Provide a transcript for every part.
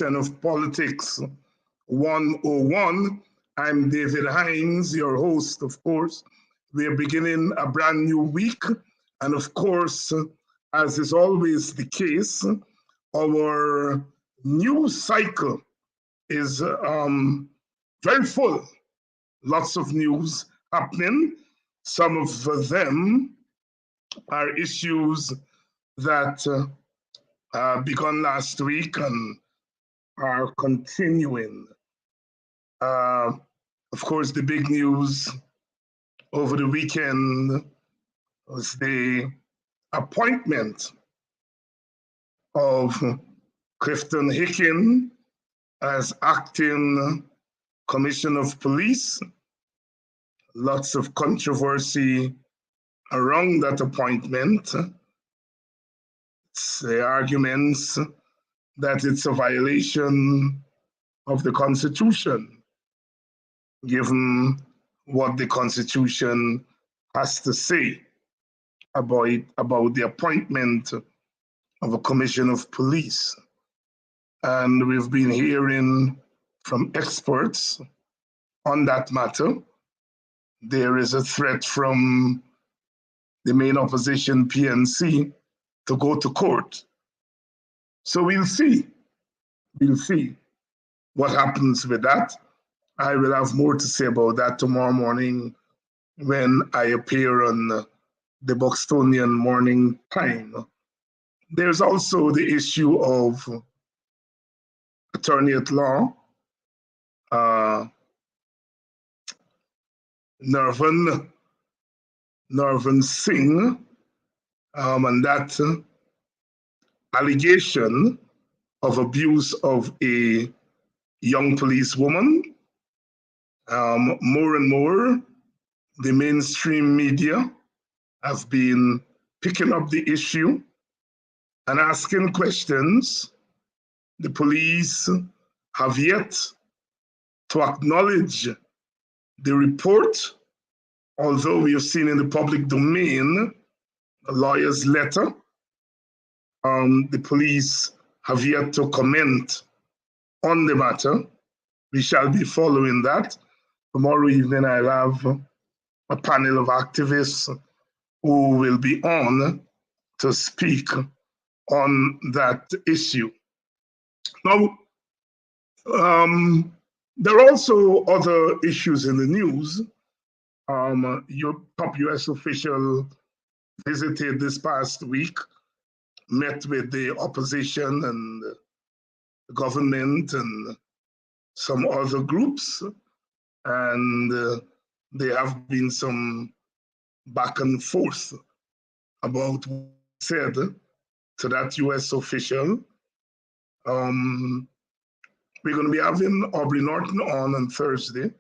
edition of Politics 101. I'm David Hines, your host, of course. We're beginning a brand new week. And of course, as is always the case, our news cycle is very full. Lots of news happening. Some of them are issues that begun last week and are continuing. Of course, the big news over the weekend was the appointment of Clifton Hicken as acting Commissioner of Police. Lots of controversy around that appointment. It's the arguments that it's a violation of the Constitution, given what the Constitution has to say about the appointment of a Commissioner of Police. And we've been hearing from experts on that matter. There is a threat from the main opposition, PNC, to go to court. So we'll see. We'll see what happens with that. I will have more to say about that tomorrow morning when I appear on the Buxtonian Morning Time. There's also the issue of attorney at law, Narvan Singh, and that allegation of abuse of a young policewoman. More and more, the mainstream media have been picking up the issue and asking questions. The police have yet to acknowledge the report, although we have seen in the public domain a lawyer's letter. The police have yet to comment on the matter. We shall be following that. Tomorrow evening, I'll have a panel of activists who will be on to speak on that issue. Now, there are also other issues in the news. Your top US official visited this past week, met with the opposition and the government and some other groups, and there have been some back and forth about what said to that US official. We're going to be having Aubrey Norton on Thursday,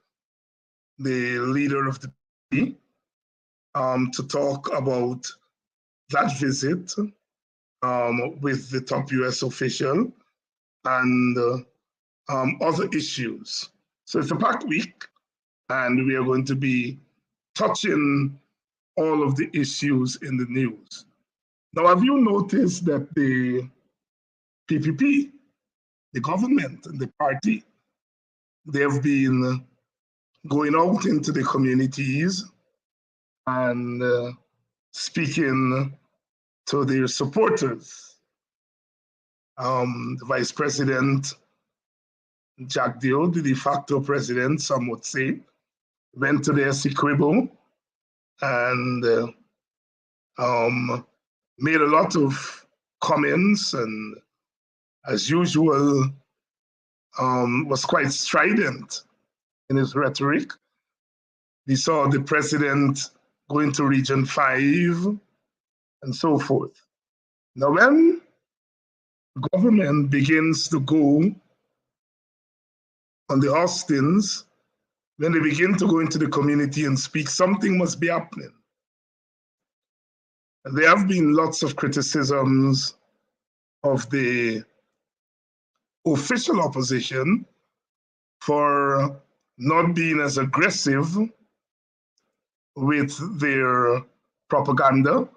the leader of the party, to talk about that visit with the top US official and other issues. So it's a packed week, and we are going to be touching all of the issues in the news. Now, have you noticed that the PPP, the government and the party, they have been going out into the communities and speaking to their supporters? The Vice President, Jack Dio, the de facto president, some would say, went to the Essequibo and made a lot of comments and, as usual, was quite strident in his rhetoric. We saw the president going to Region 5 and so forth. Now, when government begins to go on the hustings, when they begin to go into the community and speak, something must be happening. And there have been lots of criticisms of the official opposition for not being as aggressive with their propaganda,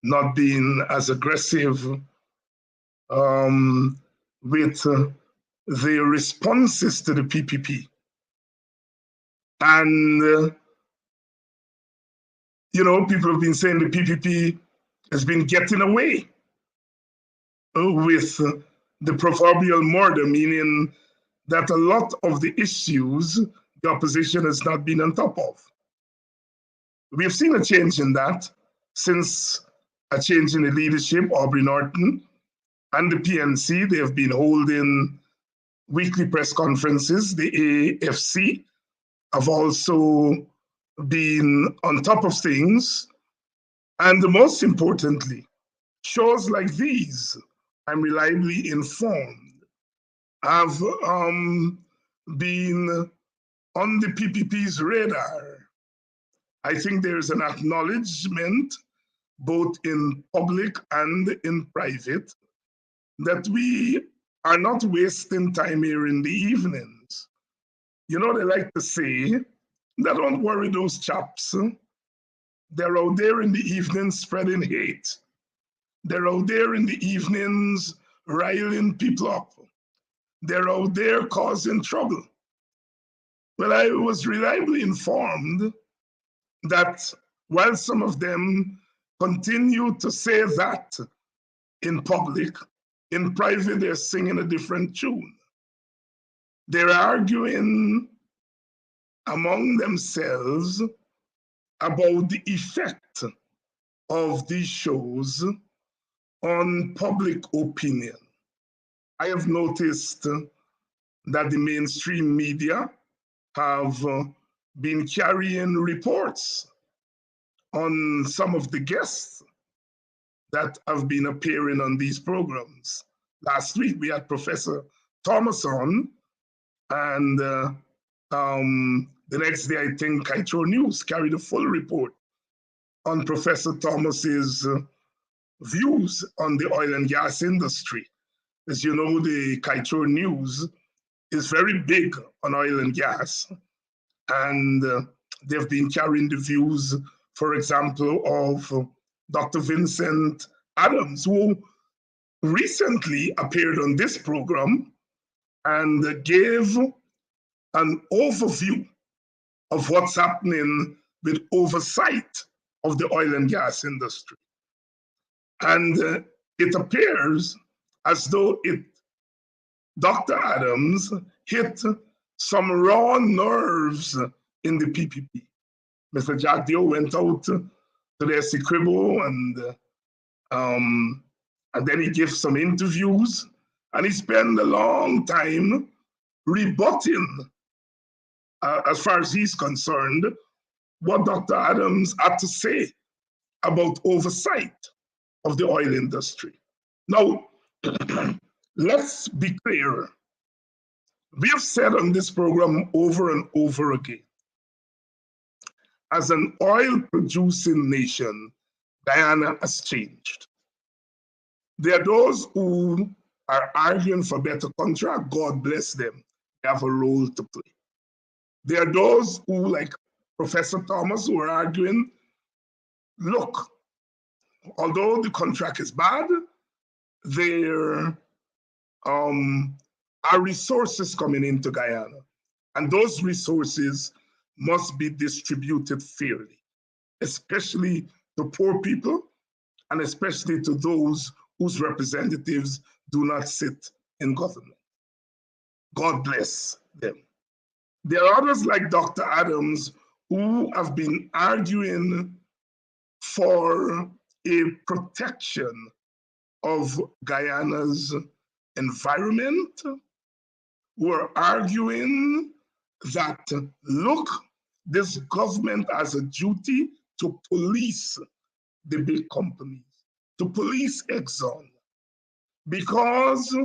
not being as aggressive with the responses to the PPP. And, people have been saying the PPP has been getting away with the proverbial murder, meaning that a lot of the issues the opposition has not been on top of. We have seen a change in that since a change in the leadership. Aubrey Norton and the PNC, they have been holding weekly press conferences. The AFC have also been on top of things. And most importantly, shows like these, I'm reliably informed, have been on the PPP's radar. I think there's an acknowledgement, both in public and in private, that we are not wasting time here in the evenings. They like to say, don't worry those chaps. They're out there in the evenings spreading hate. They're out there in the evenings riling people up. They're out there causing trouble. Well, I was reliably informed that while some of them continue to say that in public, in private, they're singing a different tune. They're arguing among themselves about the effect of these shows on public opinion. I have noticed that the mainstream media have been carrying reports on some of the guests that have been appearing on these programs. Last week, we had Professor Thomas on, and the next day, I think Kaitro News carried a full report on Professor Thomas's views on the oil and gas industry. As you know, the Kaitro News is very big on oil and gas, and they've been carrying the views, for example, of Dr. Vincent Adams, who recently appeared on this program and gave an overview of what's happening with oversight of the oil and gas industry. And it appears as though Dr. Adams hit some raw nerves in the PPP. Mr. Jack Dio went out to the Essequibo and then he gave some interviews, and he spent a long time rebutting, as far as he's concerned, what Dr. Adams had to say about oversight of the oil industry. Now, let's be clear. We have said on this program over and over again, as an oil-producing nation, Guyana has changed. There are those who are arguing for better contract. God bless them. They have a role to play. There are those who, like Professor Thomas, who are arguing, look, although the contract is bad, there are resources coming into Guyana, and those resources must be distributed fairly, especially to poor people and especially to those whose representatives do not sit in government. God bless them. There are others like Dr. Adams who have been arguing for a protection of Guyana's environment, who are arguing that, look, this government has a duty to police the big companies, to police Exxon, because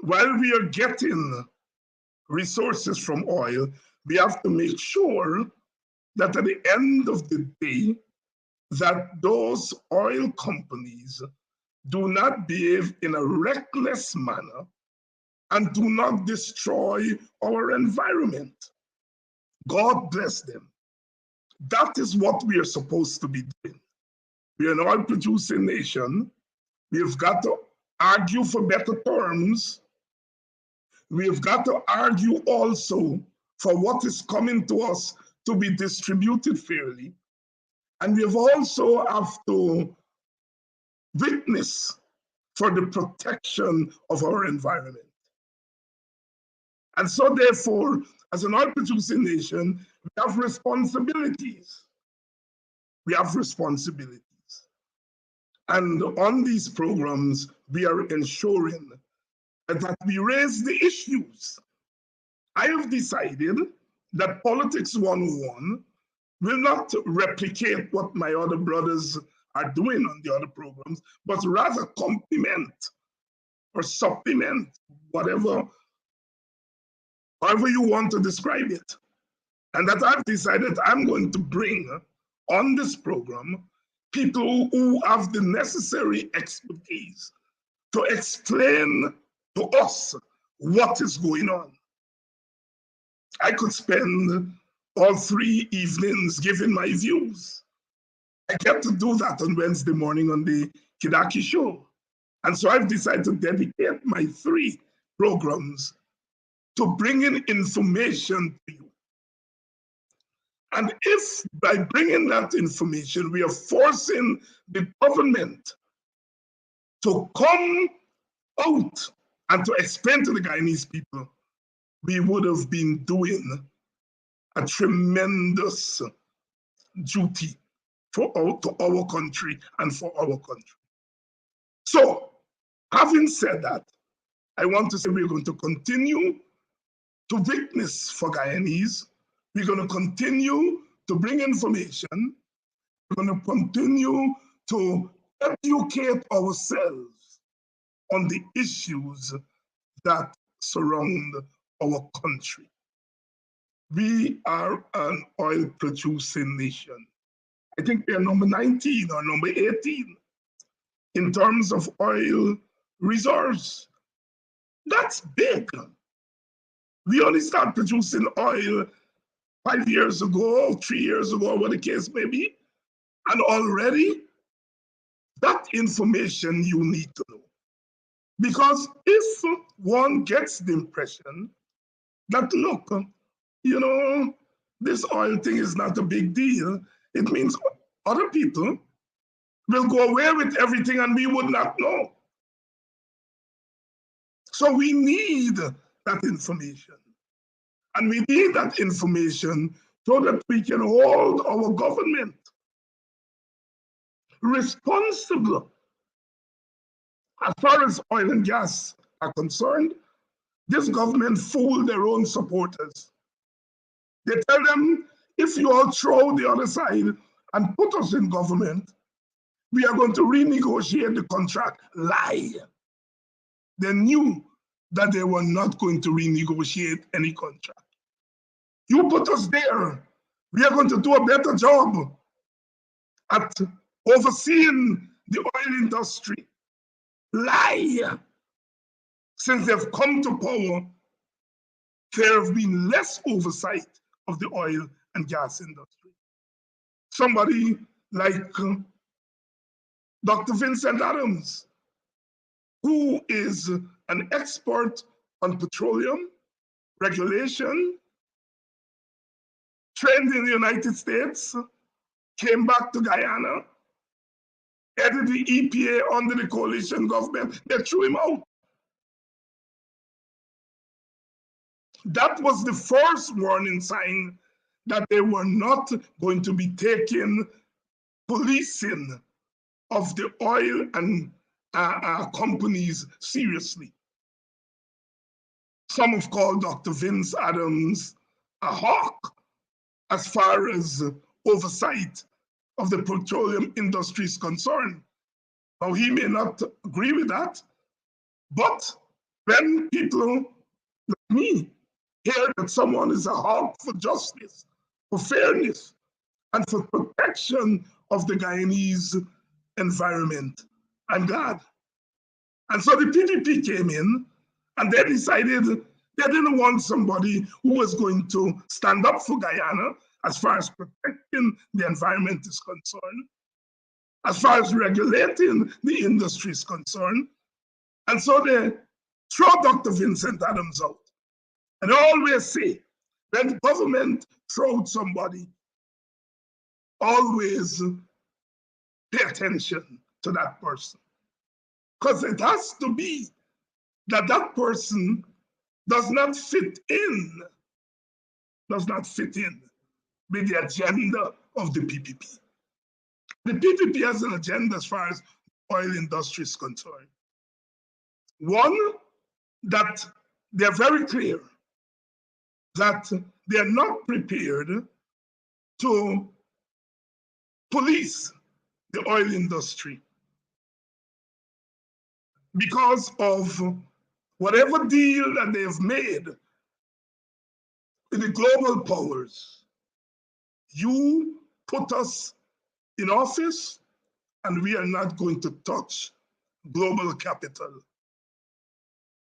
while we are getting resources from oil, we have to make sure that at the end of the day, that those oil companies do not behave in a reckless manner and do not destroy our environment. God bless them. That is what we are supposed to be doing. We are an oil-producing nation. We've got to argue for better terms. we've got to argue also for what is coming to us to be distributed fairly. And we've also have to witness for the protection of our environment. And so therefore, as an oil producing nation, we have responsibilities. We have responsibilities. And on these programs, we are ensuring that we raise the issues. I have decided that Politics 101 will not replicate what my other brothers are doing on the other programs, but rather complement or supplement however you want to describe it. And that I've decided I'm going to bring on this program people who have the necessary expertise to explain to us what is going on. I could spend all 3 evenings giving my views. I get to do that on Wednesday morning on the Kidaki Show. And so I've decided to dedicate my 3 programs to bringing information to you. And if by bringing that information, we are forcing the government to come out and to explain to the Guyanese people, we would have been doing a tremendous duty to our country and for our country. So, having said that, I want to say we're going to continue to witness for Guyanese. We're going to continue to bring information. We're going to continue to educate ourselves on the issues that surround our country. We are an oil producing nation. I think we are number 19 or number 18 in terms of oil reserves. That's big. We only started producing oil 5 years ago, 3 years ago, what the case may be. And already, that information you need to know. Because if one gets the impression that, look, you know, this oil thing is not a big deal, it means other people will go away with everything and we would not know. So we need that information. And we need that information so that we can hold our government responsible. As far as oil and gas are concerned, this government fooled their own supporters. They tell them, if you all throw the other side and put us in government, we are going to renegotiate the contract. Lie. They knew that they were not going to renegotiate any contract. You put us there, we are going to do a better job at overseeing the oil industry. Lie. Since they've come to power, there have been less oversight of the oil and gas industry. Somebody like Dr. Vincent Adams, who is an expert on petroleum regulation, trained in the United States, came back to Guyana, headed the EPA under the coalition government. They threw him out. That was the first warning sign that they were not going to be taking policing of the oil and companies seriously. Some have called Dr. Vince Adams a hawk as far as oversight of the petroleum industry is concerned. Now, he may not agree with that, but when people like me hear that someone is a hawk for justice, for fairness, and for protection of the Guyanese environment, I'm glad. And so the PPP came in and they decided they didn't want somebody who was going to stand up for Guyana as far as protecting the environment is concerned, as far as regulating the industry is concerned. And so they throw Dr. Vincent Adams out. And I always say, when the government throws somebody, always pay attention to that person. Because it has to be that that person does not fit in with the agenda of the PPP. The PPP has an agenda as far as the oil industry is concerned. One, that they're very clear that they're not prepared to police the oil industry because of whatever deal that they've made with the global powers. You put us in office and we are not going to touch global capital.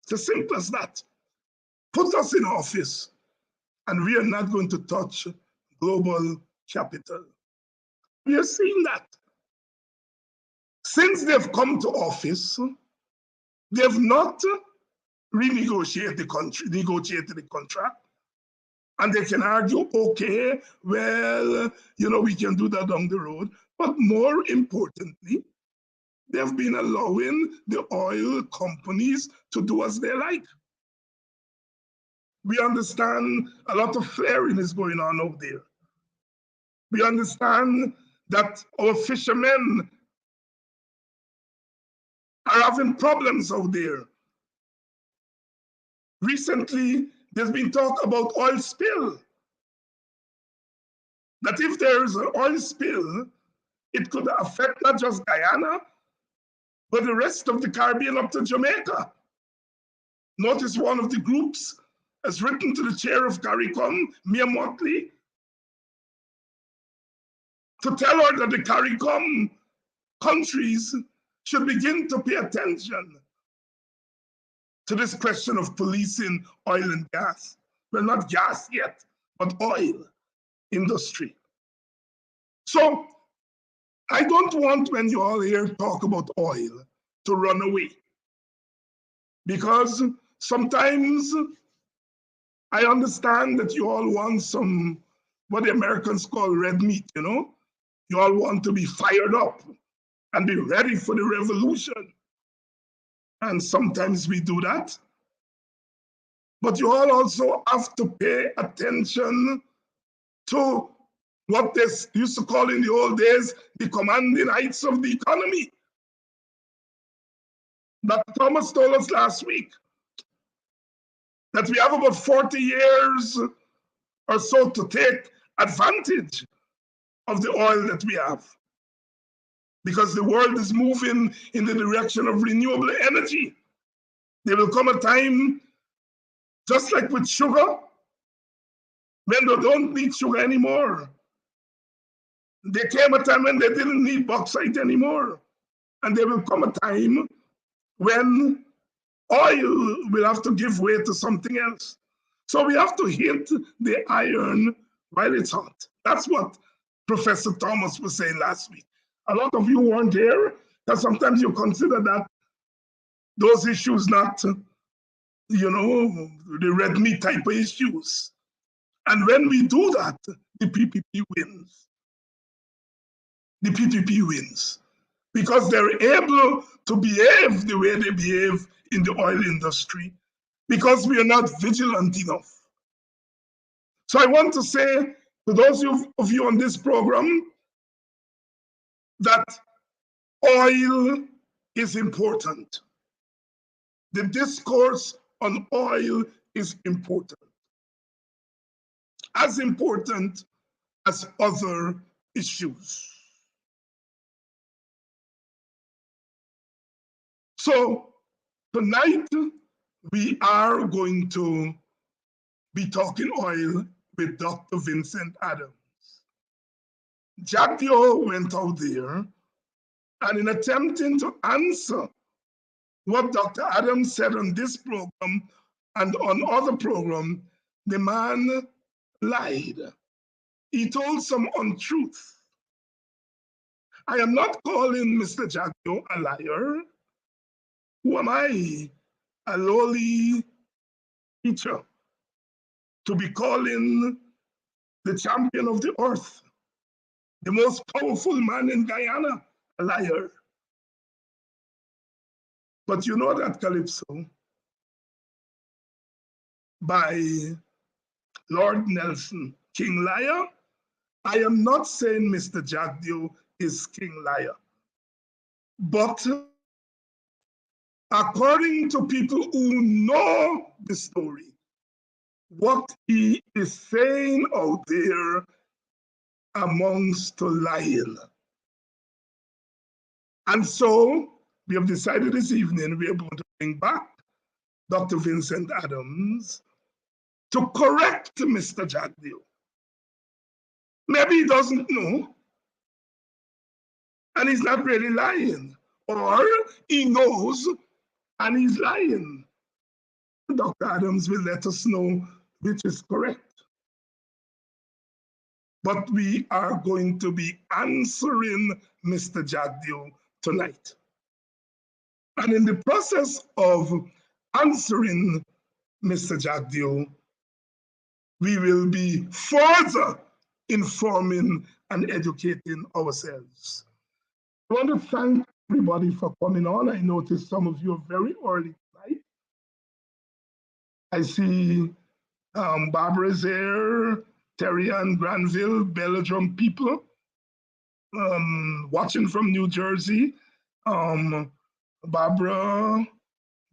It's as simple as that. Put us in office and we are not going to touch global capital. We are seeing that. Since they've come to office, they've not renegotiated the contract. And they can argue, okay, well, we can do that down the road. But more importantly, they've been allowing the oil companies to do as they like. We understand a lot of flaring is going on out there. We understand that our fishermen are having problems out there. Recently, there's been talk about oil spill. That if there is an oil spill, it could affect not just Guyana, but the rest of the Caribbean up to Jamaica. Notice one of the groups has written to the chair of CARICOM, Mia Motley, to tell her that the CARICOM countries should begin to pay attention to this question of policing oil and gas. Well, not gas yet, but oil industry. So I don't want, when you all hear talk about oil, to run away. Because sometimes I understand that you all want some, what the Americans call red meat, You all want to be fired up and be ready for the revolution. And sometimes we do that. But you all also have to pay attention to what they used to call in the old days the commanding heights of the economy. That Thomas told us last week that we have about 40 years or so to take advantage of the oil that we have, because the world is moving in the direction of renewable energy. There will come a time, just like with sugar, when they don't need sugar anymore. There came a time when they didn't need bauxite anymore. And there will come a time when oil will have to give way to something else. So we have to hit the iron while it's hot. That's what Professor Thomas was saying last week. A lot of you weren't here, because sometimes you consider that those issues not, the red meat type of issues. And when we do that, the PPP wins. The PPP wins because they're able to behave the way they behave in the oil industry, because we are not vigilant enough. So I want to say to those of you on this program that oil is important. The discourse on oil is important. As important as other issues. So tonight we are going to be talking oil with Dr. Vincent Adams. Jacquio went out there, and in attempting to answer what Dr. Adams said on this program and on other programs, the man lied. He told some untruth. I am not calling Mr. Jacquio a liar. Who am I a lowly teacher to be calling the champion of the earth, the most powerful man in Guyana, a liar. But you know that Calypso, by Lord Nelson, King Liar? I am not saying Mr. Jagdeo is King Liar, but according to people who know the story, what he is saying out there amounts to lying. And so we have decided this evening we are going to bring back Dr. Vincent Adams to correct Mr. Jagdeo. Maybe he doesn't know, and he's not really lying, or he knows and he's lying. Dr. Adams will let us know which is correct. But we are going to be answering Mr. Jagdeo tonight. And in the process of answering Mr. Jagdeo, we will be further informing and educating ourselves. I want to thank everybody for coming on. I noticed some of you are very early tonight. I see Barbara's there, Terry and Granville, Belgium people, watching from New Jersey. Barbara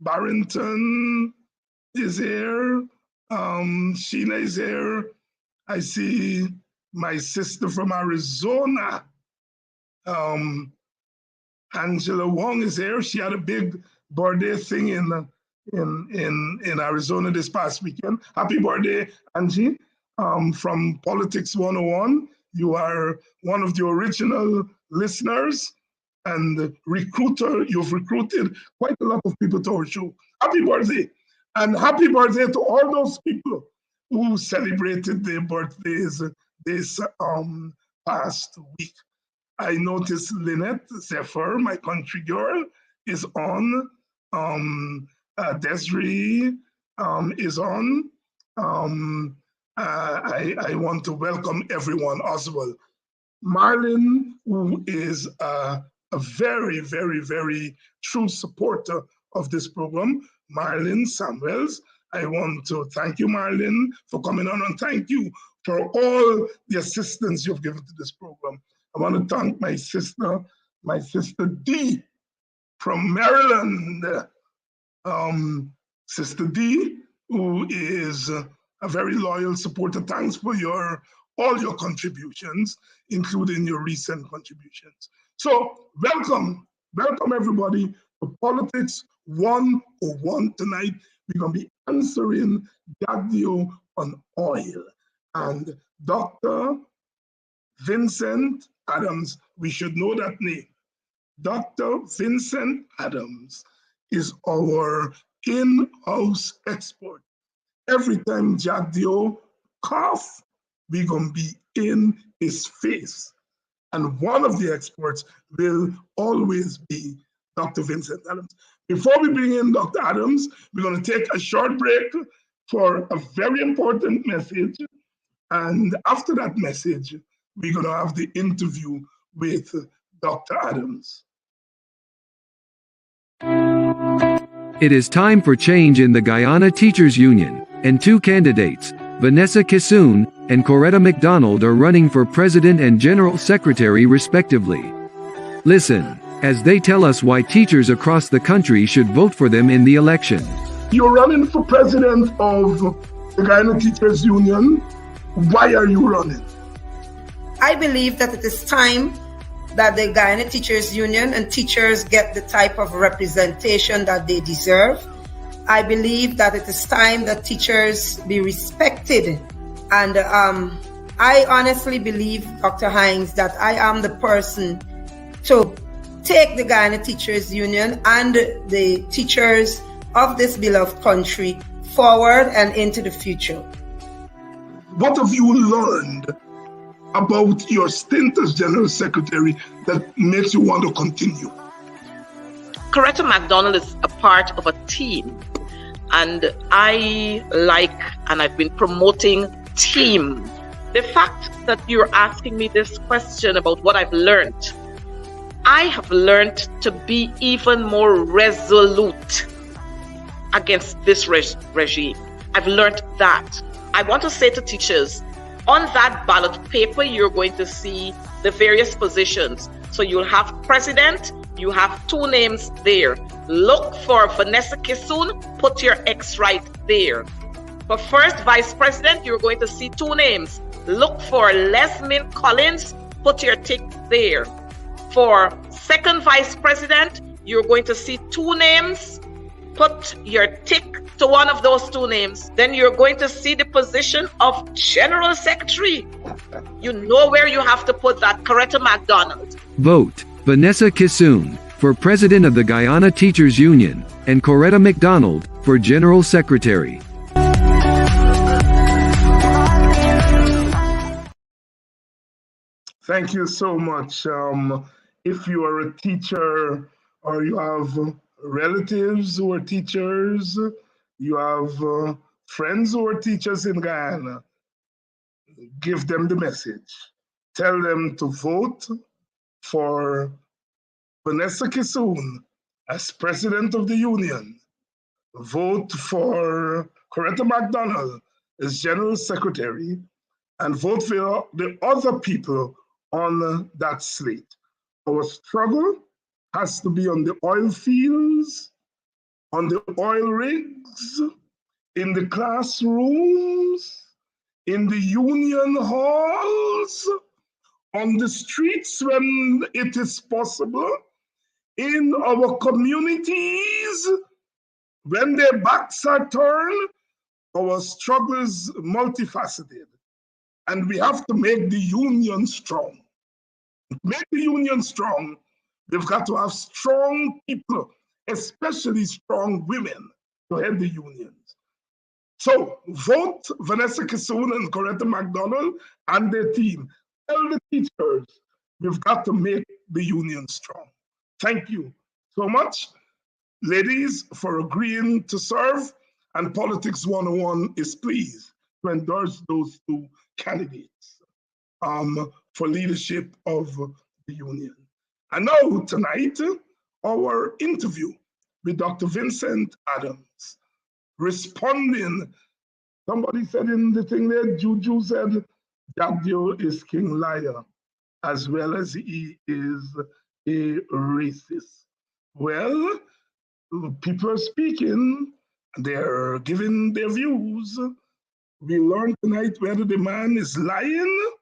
Barrington is here. Sheila is here. I see my sister from Arizona. Angela Wong is here. She had a big birthday thing in Arizona this past weekend. Happy birthday, Angie. From Politics 101. You are one of the original listeners and recruiter. You've recruited quite a lot of people to our show. Happy birthday. And happy birthday to all those people who celebrated their birthdays this past week. I noticed Lynette Zephyr, my country girl, is on. Desiree is on. I want to welcome everyone as well. Marlin, who is a very, very, very true supporter of this program, Marlin Samuels. I want to thank you, Marlin, for coming on, and thank you for all the assistance you've given to this program. I want to thank my sister Dee from Maryland. Sister Dee, who is a very loyal supporter. Thanks for all your contributions, including your recent contributions. So welcome everybody to Politics 101 tonight. We're going to be answering Jagdeo on oil. And Dr. Vincent Adams, we should know that name. Dr. Vincent Adams is our in-house expert. Every time Jagdeo cough, we're going to be in his face. And one of the experts will always be Dr. Vincent Adams. Before we bring in Dr. Adams, we're going to take a short break for a very important message. And after that message, we're going to have the interview with Dr. Adams. It is time for change in the Guyana Teachers Union, and two candidates, Vanessa Kissoon and Coretta McDonald, are running for President and General Secretary respectively. Listen, as they tell us why teachers across the country should vote for them in the election. You're running for president of the Guyana Teachers Union. Why are you running? I believe that it is time that the Guyana Teachers Union and teachers get the type of representation that they deserve. I believe that it is time that teachers be respected. And I honestly believe, Dr. Hines, that I am the person to take the Guyana Teachers Union and the teachers of this beloved country forward and into the future. What have you learned about your stint as General Secretary that makes you want to continue? Coretta McDonald is a part of a team And I like, and I've been promoting team. The fact that you're asking me this question about what I've learned, I have learned to be even more resolute against this regime. I've learned that. I want to say to teachers, on that ballot paper, you're going to see the various positions. So you'll have president, you have 2 names there. Look for Vanessa Kissoon, put your X right there. For first vice president, you're going to see 2 names. Look for Lesmin Collins, put your tick there. For second vice president, you're going to see 2 names. Put your tick to one of those 2 names. Then you're going to see the position of general secretary. You know where you have to put that, Coretta McDonald. Vote Vanessa Kissoon for President of the Guyana Teachers Union and Coretta McDonald for General Secretary. Thank you so much. If you are a teacher or you have relatives who are teachers, you have friends who are teachers in Guyana, give them the message. Tell them to vote for Vanessa Kissoon as president of the union. Vote for Coretta McDonald as general secretary, and vote for the other people on that slate. Our struggle has to be on the oil fields, on the oil rigs, in the classrooms, in the union halls, on the streets when it is possible, in our communities, when their backs are turned. Our struggle is multifaceted, and we have to make the union strong. To make the union strong, we've got to have strong people, especially strong women, to head the unions. So vote Vanessa Kissoon and Coretta McDonald and their team. Tell the teachers we've got to make the union strong. Thank you so much, ladies, for agreeing to serve. And Politics 101 is pleased to endorse those 2 candidates for leadership of the union. And now tonight, our interview with Dr. Vincent Adams, responding. Somebody said in the thing there, Juju said, Jagdio is King Liar, as well as he is a racist. Well, people are speaking, they're giving their views. We learned tonight whether the man is lying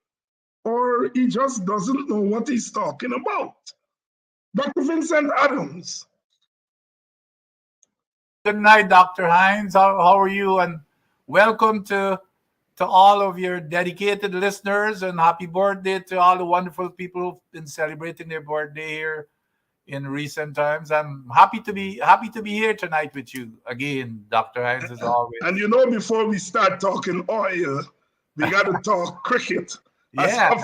or he just doesn't know what he's talking about. Dr. Vincent Adams. Good night, Dr. Hines. How are you? And welcome to all of your dedicated listeners, and happy birthday to all the wonderful people who've been celebrating their birthday here in recent times. I'm happy to be here tonight with you again, Dr. Hines, as always. And before we start talking oil, we got to talk cricket. Yeah.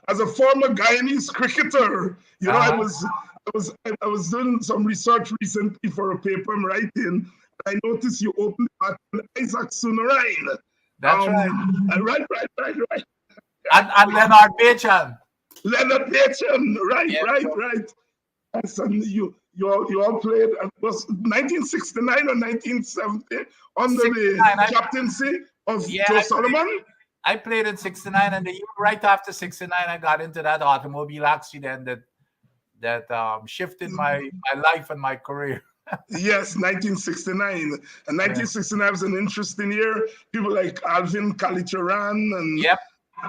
As a former Guyanese cricketer, I was doing some research recently for a paper I'm writing. I noticed you opened the Isaac Sunarain. That's right. Right. And Leonard Bechan. Leonard Bechan, right. And you all played, it was 1969 or 1970 under the captaincy of Joe Solomon? I played in 69, and the year right after 69, I got into that automobile accident that shifted my life and my career. Yes, 1969. And 1969 was an interesting year. People like Alvin Kalicharan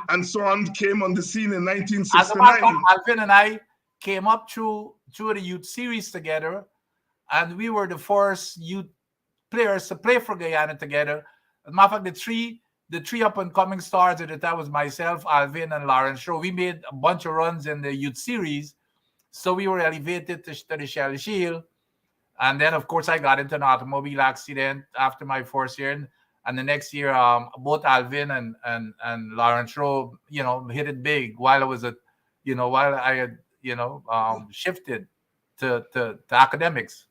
and so on came on the scene in 1969. As a matter of fact, Alvin and I came up through the youth series together, and we were the first youth players to play for Guyana together. As a matter of fact, the three up-and-coming stars at the time was myself, Alvin, and Lawrence Shaw. We made a bunch of runs in the youth series, so we were elevated to the Shell Shield. And then, of course, I got into an automobile accident after my first year. And the next year, both Alvin and Lawrence Shaw, hit it big while I had shifted to academics.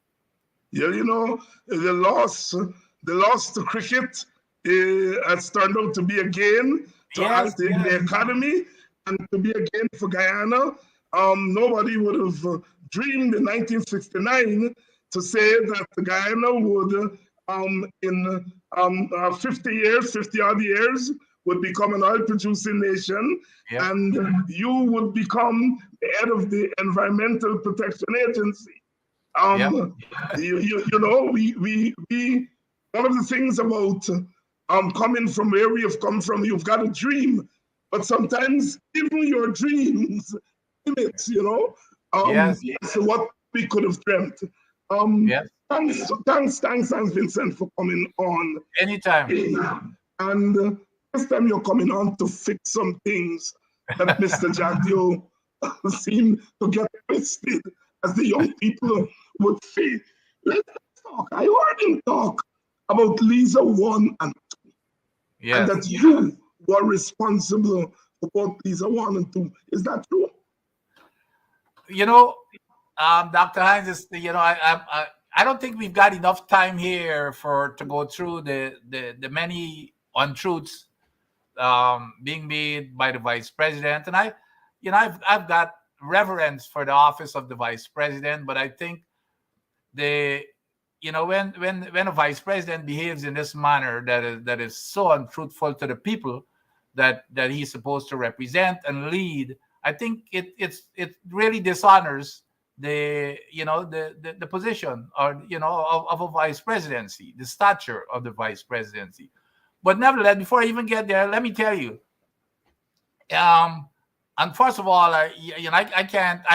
Yeah, you know, the loss to cricket has turned out to be a gain to Yes, us in the yes, economy and to be a gain for Guyana. Nobody would have dreamed in 1969 to say that Guyana would, in 50 years, 50 odd years, would become an oil producing nation, yep, and you would become the head of the Environmental Protection Agency. yep, um you know, we one of the things about coming from where we have come from, you've got a dream, but sometimes even your dreams limits, you know, yes, so what we could have dreamt. um yes. thanks Vincent for coming on. Anytime. And this time you're coming on to fix some things that Mr. Jagdio seemed to get twisted, as the young people would say. Let's talk. I heard him talk about Lisa 1 and Yes. that you were responsible for both Lisa 1 and 2. Is that true? You know, Dr. Hines, is, I don't think we've got enough time here to go through the many untruths being made by the vice president. And I've got reverence for the office of the vice president, but I think the when a vice president behaves in this manner that is so untruthful to the people that he's supposed to represent and lead, I think it really dishonors the position, or of a vice presidency, the stature of the vice presidency. But nevertheless, before I even get there, let me tell you, and first of all, I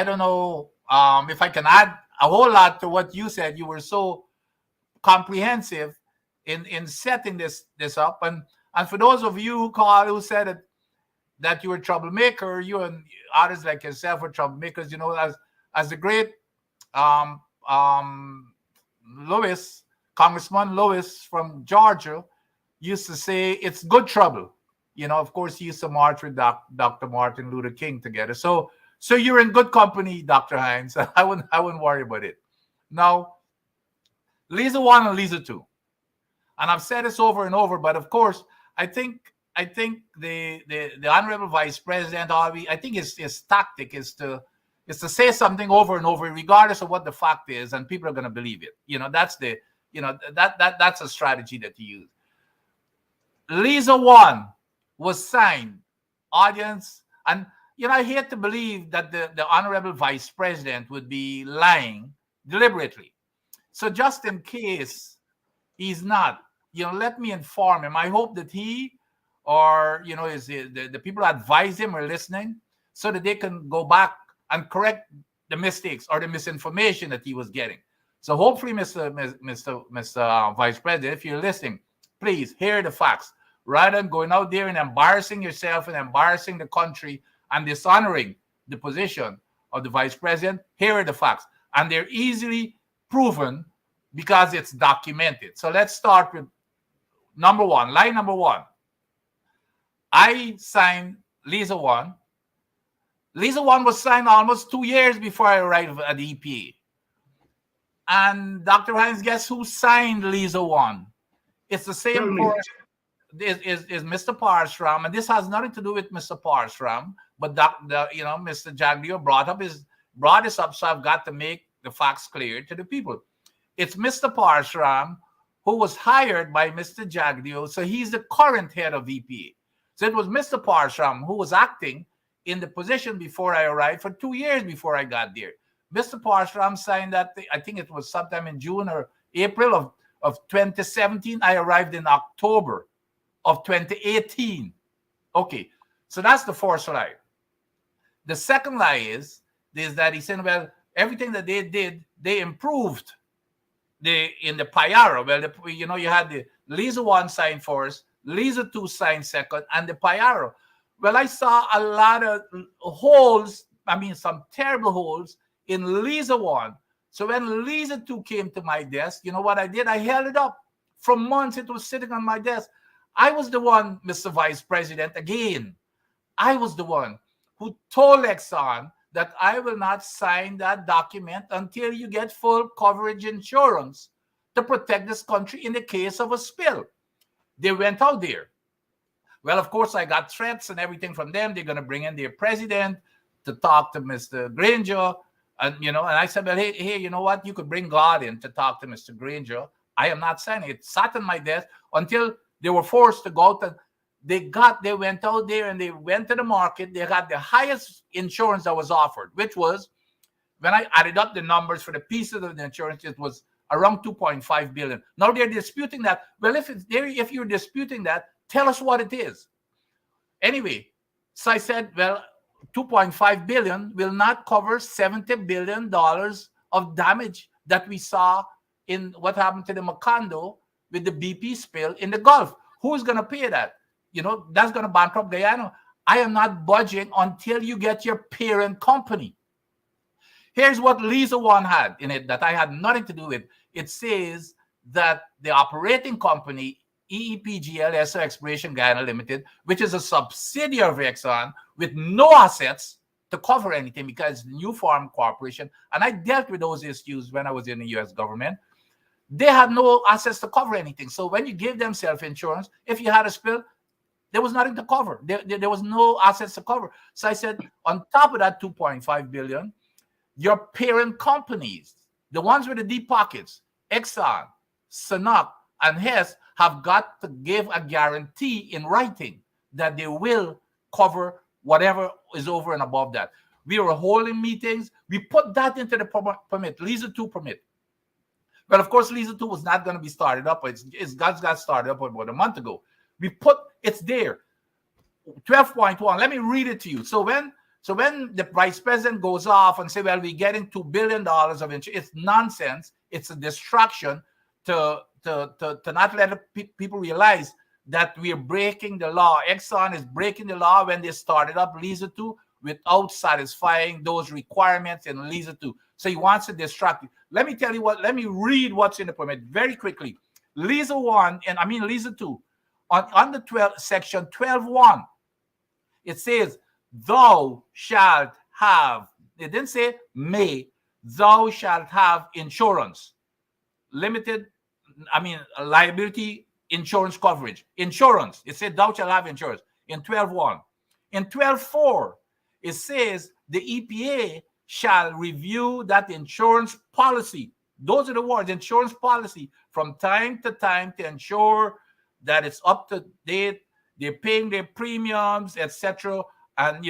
don't know if I can add a whole lot to what you said. You were so comprehensive in setting this up, and for those of you who said that you were a troublemaker, you and others like yourself were troublemakers. As the great um, um, Lewis, Congressman Lewis from Georgia, used to say, it's good trouble. Of course, he used to march with Dr. Martin Luther King together. So you're in good company, Dr. Hines. I wouldn't worry about it. Now, Lisa 1 and Lisa 2. And I've said this over and over, but of course, I think the honorable vice president, I think his tactic is to say something over and over, regardless of what the fact is, and people are going to believe it. That's a strategy that he used. Lisa 1 was signed, audience, and I hate to believe that the honorable vice president would be lying deliberately. So just in case he's not, let me inform him. I hope that he or is the people who advise him are listening, so that they can go back and correct the mistakes or the misinformation that he was getting. So hopefully, Mr. Vice President, if you're listening, please hear the facts, rather than going out there and embarrassing yourself and embarrassing the country and dishonoring the position of the vice president. Here are the facts, and they're easily proven because it's documented. So let's start with line number one. I signed Lisa 1. Lisa 1 was signed almost 2 years before I arrived at the EPA. And Dr. Hines, guess who signed Lisa 1? It's the same person. Is Mr. Parshram, and this has nothing to do with Mr. Parshram, but Mr. Jagdio brought this up, so I've got to make the facts clear to the people. It's Mr. Parshram who was hired by Mr. Jagdio, so he's the current head of EPA. So it was Mr. Parshram who was acting in the position before I arrived for 2 years before I got there. Mr. Parshram signed that, I think it was sometime in June or April of 2017. I arrived in October of 2018. Okay, so that's the first lie. The second lie is that he said, well, everything that they did, they improved in the Payara. Well, you had the Lisa 1 signed first, Lisa 2 signed second, and the Payara. Well, I saw a lot of holes, some terrible holes in Lisa 1. So when Lisa 2 came to my desk, you know what I did? I held it up. For months, it was sitting on my desk. I was the one, Mr. Vice President, again. I was the one who told Exxon that I will not sign that document until you get full coverage insurance to protect this country in the case of a spill. They went out there. Well, of course, I got threats and everything from them. They're going to bring in their president to talk to Mr. Granger. And, and I said, well, hey, you know what? You could bring God in to talk to Mr. Granger. I am not signing it. It sat on my desk until they were forced to go out. And they went out there and they went to the market. They got the highest insurance that was offered, which was, when I added up the numbers for the pieces of the insurance, it was around 2.5 billion. Now they're disputing that. Well, if you're disputing that, tell us what it is. Anyway, so I said, well, 2.5 billion will not cover $70 billion of damage that we saw in what happened to the Macondo with the BP spill in the Gulf. Who's going to pay that? That's going to bankrupt Guyana. I am not budging until you get your parent company. Here's what Lisa One had in it that I had nothing to do with. It says that the operating company, EEPGL Esso Exploration Guyana Limited, which is a subsidiary of Exxon with no assets to cover anything because it's a new farm corporation, and I dealt with those issues when I was in the U.S. government. They had no assets to cover anything. So when you give them self-insurance, if you had a spill, there was nothing to cover. There was no assets to cover. So I said, on top of that 2.5 billion, your parent companies, the ones with the deep pockets, Exxon, Sinop, and Hess, have got to give a guarantee in writing that they will cover whatever is over and above that. We were holding meetings. We put that into the permit, Lisa 2 permit. Well, of course, Lisa 2 was not going to be started up. It's got started up about a month ago. It's there. 12.1. Let me read it to you. So when the vice president goes off and say, well, we're getting $2 billion of insurance, it's nonsense. It's a distraction to not let people realize that we are breaking the law. Exxon is breaking the law when they started up Lisa 2 without satisfying those requirements in Lisa 2. So he wants to distract you. Let me tell you what, let me read what's in the permit very quickly. Lisa 2, on the section 12.1, it says, thou shalt have, it didn't say may, thou shalt have insurance. Liability insurance coverage. Insurance. It said thou shalt have insurance in 12.1. In 12.4, it says the EPA shall review that insurance policy. Those are the words, insurance policy, from time to time to ensure that it's up to date, they're paying their premiums, etc. And,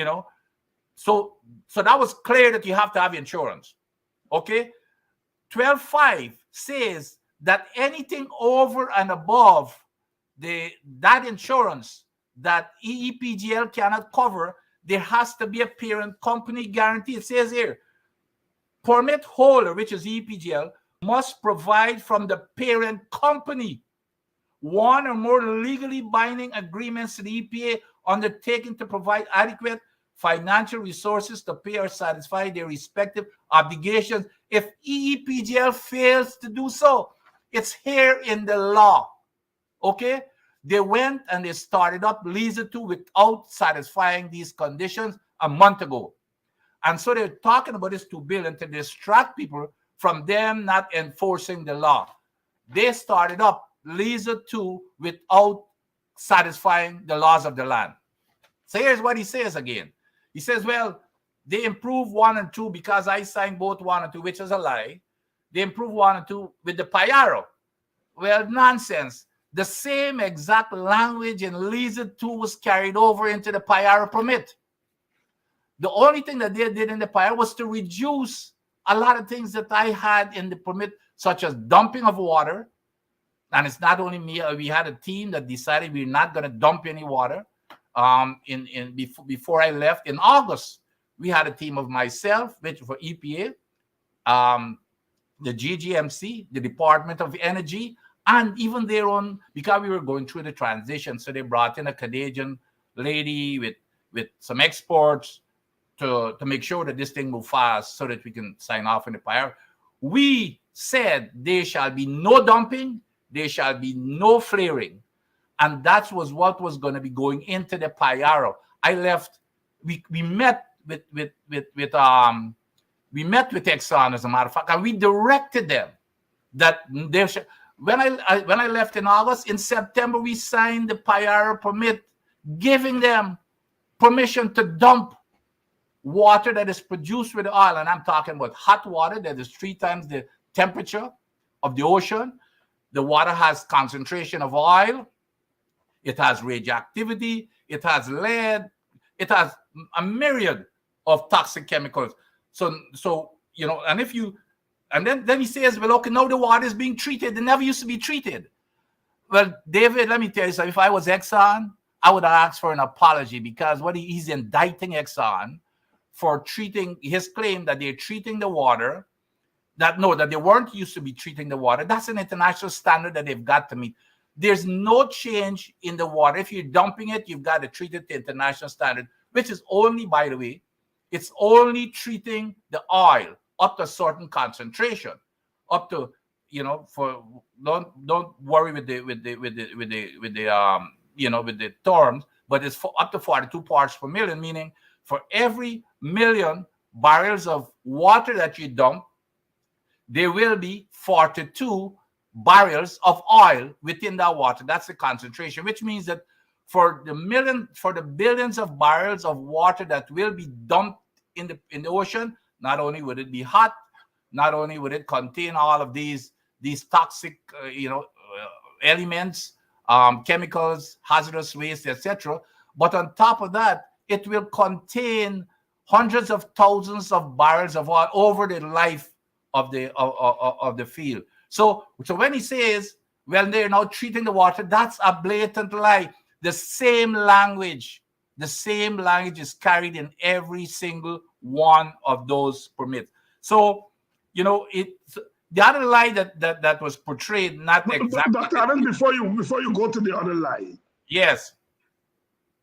so that was clear that you have to have insurance. Okay? 12.5 says that anything over and above that insurance that EEPGL cannot cover, there has to be a parent company guarantee. It says here, permit holder, which is EEPGL, must provide from the parent company one or more legally binding agreements to the EPA undertaking to provide adequate financial resources to pay or satisfy their respective obligations. If EEPGL fails to do so, it's here in the law. Okay? They went and they started up Lisa 2 without satisfying these conditions a month ago. And so they're talking about this $2 billion to distract people from them not enforcing the law. They started up Lisa 2 without satisfying the laws of the land. So here's what he says again. He says, well, they improved 1 and 2 because I signed both 1 and 2, which is a lie. They improved 1 and 2 with the Payaro. Well, nonsense. The same exact language in Lisa 2 was carried over into the Payaro permit. The only thing that they did in the Payaro was to reduce a lot of things that I had in the permit, such as dumping of water. And it's not only me. We had a team that decided we're not going to dump any water. Before I left in August, we had a team of myself, which for EPA, the GGMC, the Department of Energy, and even their own, because we were going through the transition. So they brought in a Canadian lady with some exports to make sure that this thing move fast so that we can sign off in the Payaro. We said there shall be no dumping, there shall be no flaring. And that was what was going to be going into the Payaro. I left, we met we met with Exxon, as a matter of fact, and we directed them that they should. When I left in August, in September we signed the Payara permit, giving them permission to dump water that is produced with oil, and I'm talking about hot water that is 3 times the temperature of the ocean. The water has concentration of oil, it has radioactivity, it has lead, it has a myriad of toxic chemicals. So and then he says, well, okay, now the water is being treated. It never used to be treated. Well, David, let me tell you something. If I was Exxon, I would have asked for an apology, because he's indicting Exxon for treating his claim that they're treating the water, that they weren't used to be treating the water. That's an international standard that they've got to meet. There's no change in the water. If you're dumping it, you've got to treat it to international standard, which is only, by the way, it's only treating the oil up to a certain concentration, up to, for don't worry with the terms, but it's up to 42 parts per million, meaning for every million barrels of water that you dump, there will be 42 barrels of oil within that water. That's the concentration, which means that for the billions of barrels of water that will be dumped in the ocean, not only would it be hot, not only would it contain all of these toxic elements, chemicals, hazardous waste, etc., but on top of that, it will contain hundreds of thousands of barrels of oil over the life of the field. So when he says, well, they're now treating the water, that's a blatant lie. The same language is carried in every single one of those permits. So, it's the other lie that was portrayed, not exactly. Dr. Adams, before you go to the other lie. Yes.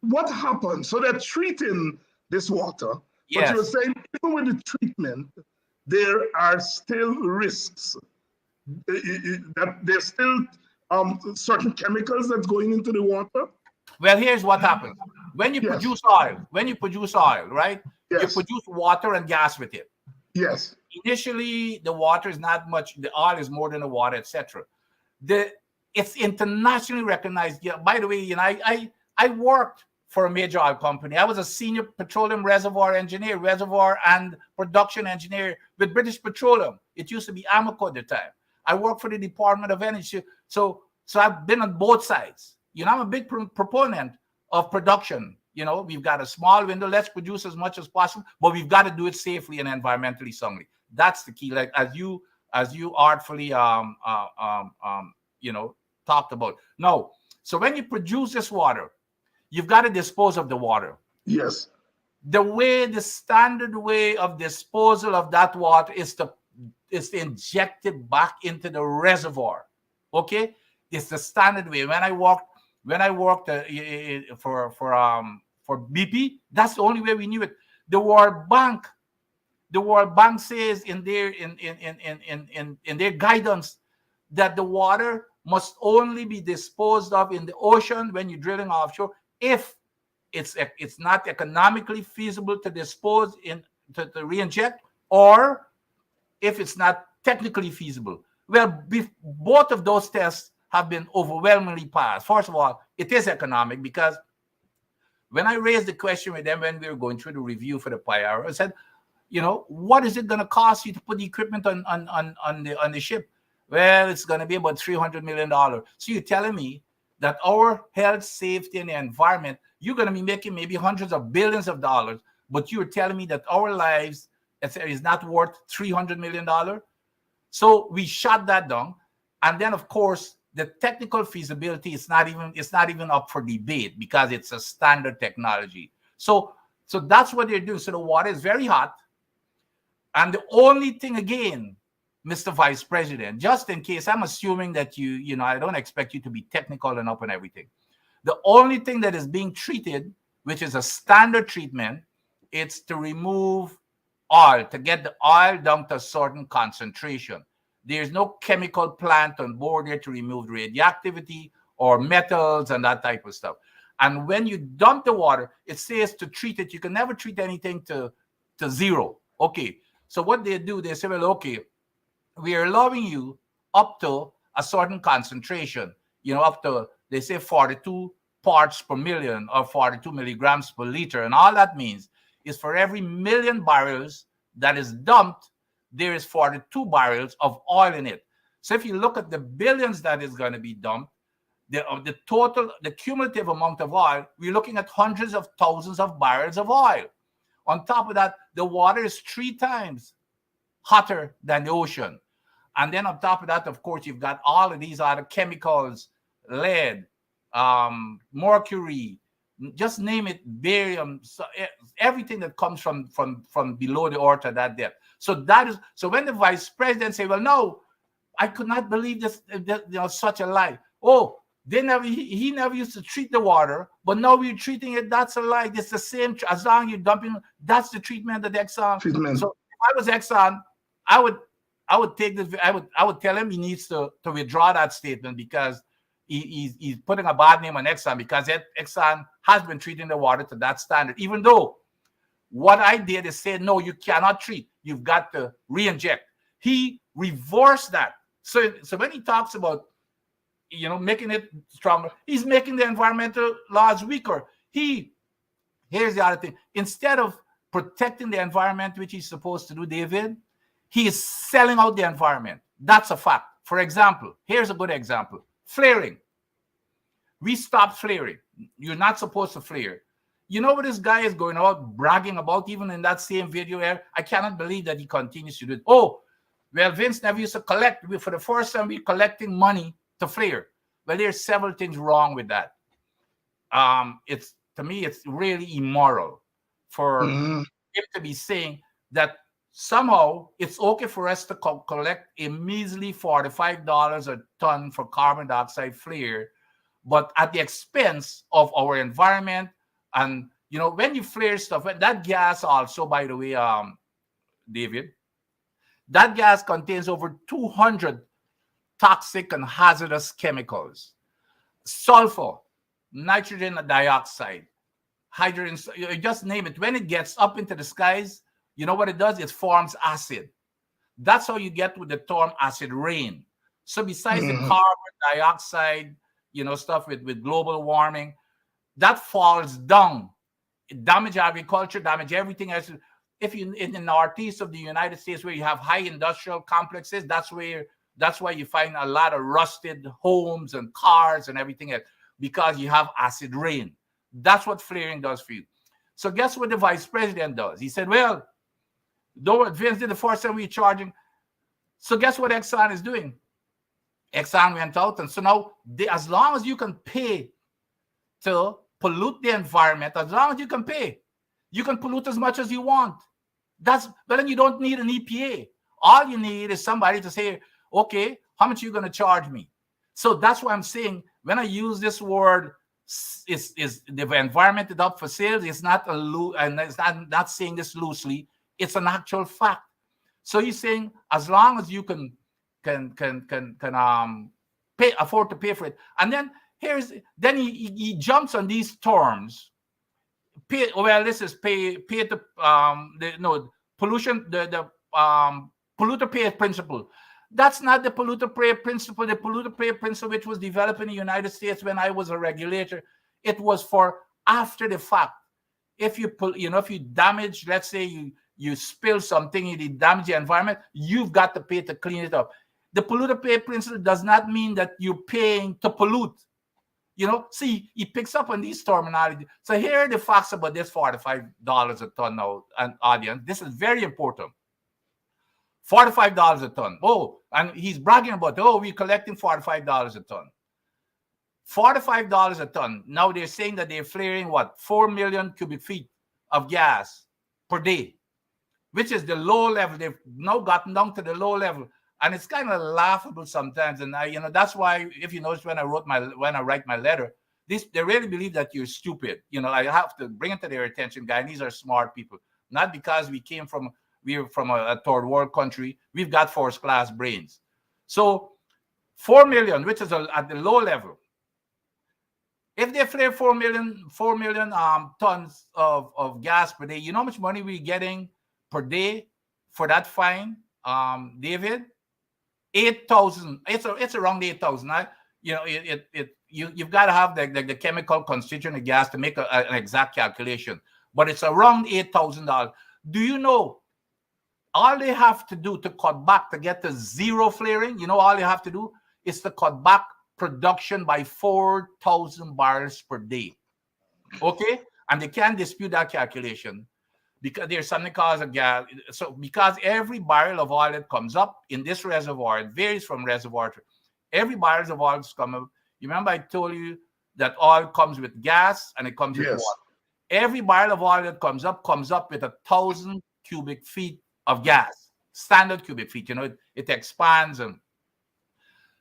What happened? So they're treating this water, yes. But you're saying even with the treatment, there are still risks. That there's still certain chemicals that's going into the water. Well, here's what happens. When you produce oil, right? Yes. You produce water and gas with it. Yes. Initially, the water is not much. The oil is more than the water, etc. It's internationally recognized. Yeah, by the way, I worked for a major oil company. I was a senior petroleum reservoir and production engineer with British Petroleum. It used to be Amoco at the time. I worked for the Department of Energy. So I've been on both sides. I'm a big proponent of production. We've got a small window. Let's produce as much as possible, but we've got to do it safely and environmentally soundly. That's the key. Like as you artfully talked about. No. So when you produce this water, you've got to dispose of the water. Yes. The standard way of disposal of that water is to inject it back into the reservoir. Okay, it's the standard way. When I worked for BP, that's the only way we knew it. The World Bank says in their guidance that the water must only be disposed of in the ocean when you're drilling offshore if it's not economically feasible to dispose to re-inject, or if it's not technically feasible. Well, both of those tests have been overwhelmingly passed. First of all, it is economic, because when I raised the question with them when we were going through the review for the Payara, I said, what is it going to cost you to put the equipment on the ship? Well, it's going to be about $300 million. So you're telling me that our health, safety, and the environment, you're going to be making maybe hundreds of billions of dollars, but you're telling me that our lives is not worth $300 million? So we shut that down. And then, of course, the technical feasibility is not even up for debate, because it's a standard technology. So that's what they're doing. So the water is very hot. And the only thing, again, Mr. Vice President, just in case, I'm assuming that I don't expect you to be technical enough on everything. The only thing that is being treated, which is a standard treatment, it's to remove oil, to get the oil down to a certain concentration. There's no chemical plant on board here to remove radioactivity or metals and that type of stuff. And when you dump the water, it says to treat it. You can never treat anything to zero. Okay. So what they do, they say, well, okay, we are allowing you up to a certain concentration, up to, they say 42 parts per million or 42 milligrams per liter. And all that means is for every million barrels that is dumped, there is 42 barrels of oil in it. So if you look at the billions that is going to be dumped, the total, the cumulative amount of oil, we're looking at hundreds of thousands of barrels of oil. On top of that, the water is 3 times hotter than the ocean. And then on top of that, of course, you've got all of these other chemicals, lead, mercury, just name it, barium, so everything that comes from below the earth at that depth. So when the vice president say, well, no, I could not believe this, such a lie. Oh, he never used to treat the water, but now we're treating it. That's a lie. It's the same. As long as you're dumping, that's the treatment of Exxon. So if I was Exxon, I would take this. I would tell him he needs to withdraw that statement, because he's putting a bad name on Exxon, because Exxon has been treating the water to that standard. Even though what I did is say, no, you cannot treat. You've got to re-inject. He reversed that. So when he talks about making it stronger, he's making the environmental laws weaker. Here's the other thing. Instead of protecting the environment, which he's supposed to do, David, he is selling out the environment. That's a fact. For example, here's a good example. Flaring. We stopped flaring. You're not supposed to flare. You know what this guy is going out bragging about, even in that same video here? I cannot believe that he continues to do it. Oh, well, Vince never used to collect. For the first time, we're collecting money to flare. Well, there's several things wrong with that. To me, it's really immoral for him to be saying that somehow it's okay for us to collect a measly $45 a ton for carbon dioxide flare, but at the expense of our environment. And when you flare stuff, that gas also, by the way, David, that gas contains over 200 toxic and hazardous chemicals: sulfur, nitrogen dioxide, hydrogen, just name it. When it gets up into the skies, you know what it does? It forms acid. That's how you get with the term acid rain. So besides the carbon dioxide, stuff with global warming, that falls down. It damages agriculture, damages everything else. If you in the northeast of the United States, where you have high industrial complexes, that's why you find a lot of rusted homes and cars and everything else, because you have acid rain. That's what flaring does for you. So guess what the vice president does? He said, well, though Vince did the first time we charging. So guess what Exxon is doing? Exxon went out, and so now as long as you can pay to pollute the environment, as long as you can pay, you can pollute as much as you want. But then you don't need an EPA. All you need is somebody to say, okay, how much are you going to charge me? So that's why I'm saying, when I use this word, is the environment is up for sale. It's not and it's not saying this loosely. It's an actual fact. So he's saying, as long as you can afford to pay for it, and then he jumps on these terms. This is pay the pollution, the polluter pay principle. That's not the polluter pay principle. The polluter pay principle, which was developed in the United States when I was a regulator, it was for after the fact. If you damage, let's say you spill something, you damage the environment, you've got to pay to clean it up. The polluter pay principle does not mean that you're paying to pollute. See, he picks up on these terminology. So here are the facts about this $45 a ton now, and audience. This is very important. $45 a ton. Oh, and he's bragging about, we're collecting $45 a ton. $45 a ton. Now they're saying that they're flaring 4 million cubic feet of gas per day, which is the low level. They've now gotten down to the low level. And it's kind of laughable sometimes. And that's why, if you notice, when I write my letter, they really believe that you're stupid. I have to bring it to their attention, guys. These are smart people, not because we're from a third world country. We've got first class brains. So 4 million, which is at the low level. If they flare 4 million tons of gas per day, you know how much money we're getting per day for that fine, David? 8,000. It's around 8,000. You know, you've got to have the chemical constituent of gas to make an exact calculation, but it's around $8,000. Do you know all they have to do to cut back to get to zero flaring? You know, all they have to do is to cut back production by 4,000 barrels per day. Okay, and they can't dispute that calculation, because there's something called a gas. So because every barrel of oil that comes up in this reservoir, it varies from reservoir to every barrel of oil that's come up. You remember I told you that oil comes with gas and it comes with water. Every barrel of oil that comes up with 1,000 cubic feet of gas, standard cubic feet. You know, it expands, and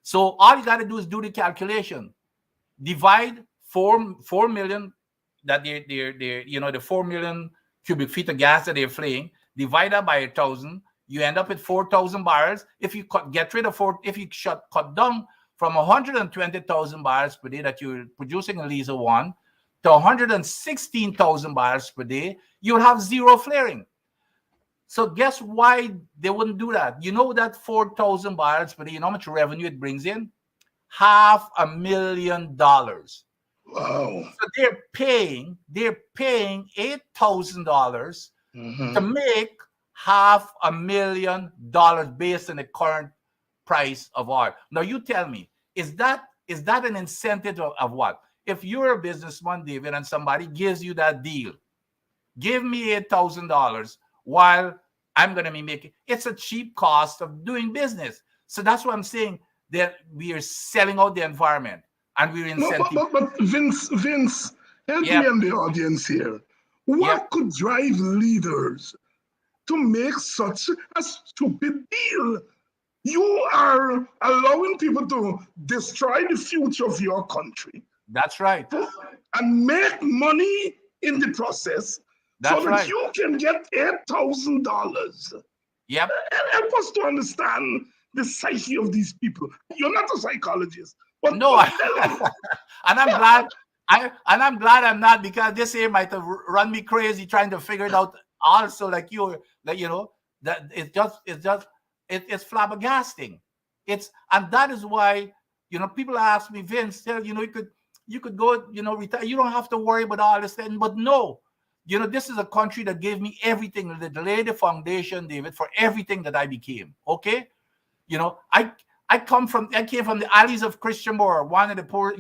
so all you got to do is do the calculation. Divide 4 million that they're you know, the 4 million cubic feet of gas that they're flaying, divide that by 1,000, you end up with 4,000 barrels. If you cut down from 120,000 barrels per day that you're producing in Liza 1 to 116,000 barrels per day, you'll have zero flaring. So guess why they wouldn't do that? You know that 4,000 barrels per day, you know how much revenue it brings in? $500,000. Wow. So they're paying $8,000 to make $500,000 based on the current price of oil. Now you tell me, is that an incentive of what? If you're a businessman, David, and somebody gives you that deal, give me $8,000 while I'm going to be making, it's a cheap cost of doing business. So that's what I'm saying, that we are selling out the environment. And we're incentive. No, but Vince, help me and the audience here. What could drive leaders to make such a stupid deal? You are allowing people to destroy the future of your country. That's right. And make money in the process. That's so that you can get $8,000. Yep. Help us to understand the psyche of these people. You're not a psychologist. But no, and I'm glad I'm not, because this here might have run me crazy trying to figure it out. Also, like you know, that it's flabbergasting. And that is why, you know, people ask me, Vince, you know, you could go, you know, retire. You don't have to worry about all this thing. But no, you know, this is a country that gave me everything, that laid the foundation, David, for everything that I became. Okay, you know, I came from the alleys of Christian Moore, one of the poor,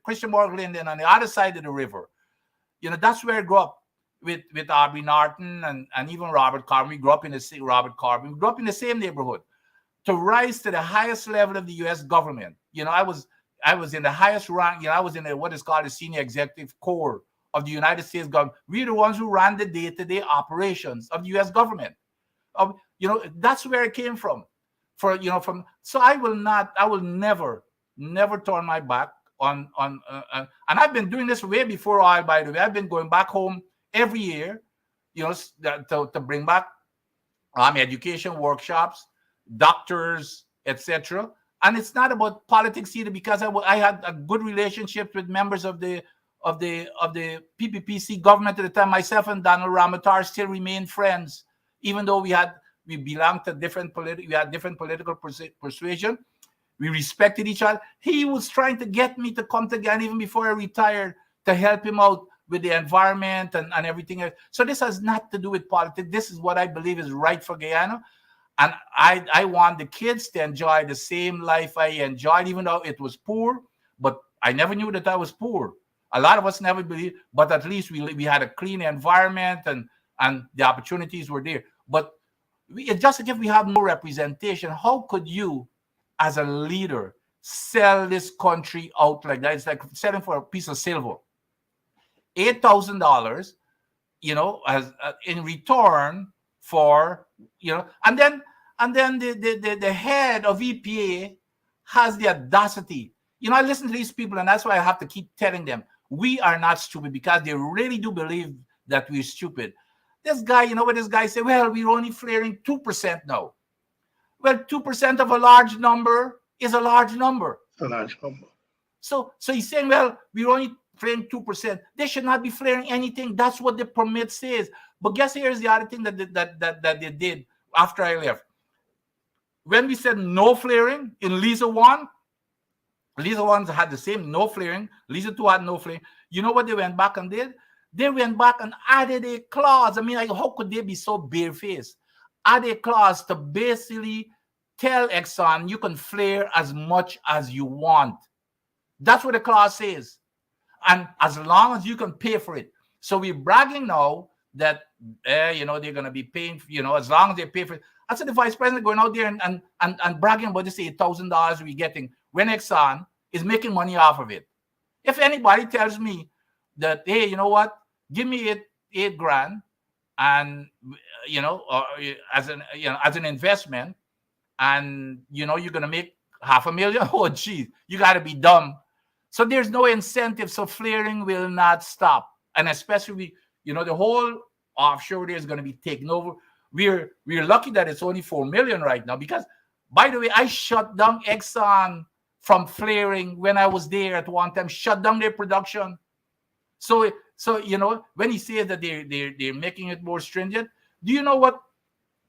Christian Moore, Linden, on the other side of the river. You know, that's where I grew up with Aubrey Norton and even Robert Corbin. We grew up in the same neighborhood. To rise to the highest level of the U.S. government, you know, I was in the highest rank. You know, I was in what is called the senior executive corps of the United States government. We're the ones who ran the day-to-day operations of the U.S. government. You know, that's where I came from. So I will never turn my back on and I've been doing this way before oil, by the way. I've been going back home every year, you know, to bring back education workshops, doctors, etc. And it's not about politics either, because I had a good relationship with members of the PPPC government at the time. Myself and Donald Ramatar still remain friends, even though we belonged to different political persuasion. We respected each other. He was trying to get me to come to Guyana even before I retired, to help him out with the environment and everything else. So this has not to do with politics. This is what I believe is right for Guyana. And I want the kids to enjoy the same life I enjoyed, even though it was poor. But I never knew that I was poor. A lot of us never believed, but at least we had a clean environment and the opportunities were there. But just if we have no representation, how could you, as a leader, sell this country out like that? It's like selling for a piece of silver. $8,000, you know, as in return for, you know, and then the head of EPA has the audacity. You know, I listen to these people, and that's why I have to keep telling them we are not stupid, because they really do believe that we're stupid. This guy, you know what this guy said? Well, we're only flaring 2% now. Well, 2% of a large number is a large number. A large number. So he's saying, well, we're only flaring 2%. They should not be flaring anything. That's what the permit says. But guess here's the other thing that they did after I left. When we said no flaring in Lisa 1, Lisa 1 had the same no flaring. Lisa 2 had no flaring. You know what they went back and did? They went back and added a clause. I mean, like, how could they be so barefaced? Add a clause to basically tell Exxon you can flare as much as you want. That's what the clause says. And as long as you can pay for it. So we're bragging now that, they're going to be paying, as long as they pay for it. I said the vice president going out there and bragging about this $8,000 we're getting when Exxon is making money off of it. If anybody tells me that, hey, you know what, give me eight grand, and as an investment, and you're going to make $500,000, oh geez, you got to be dumb. So there's no incentive. So flaring will not stop, and especially the whole offshore there is going to be taken over. We're lucky that it's only 4 million right now, because, by the way, I shut down Exxon from flaring when I was there at one time. Shut down their production. So when he says that they're making it more stringent, do you know what?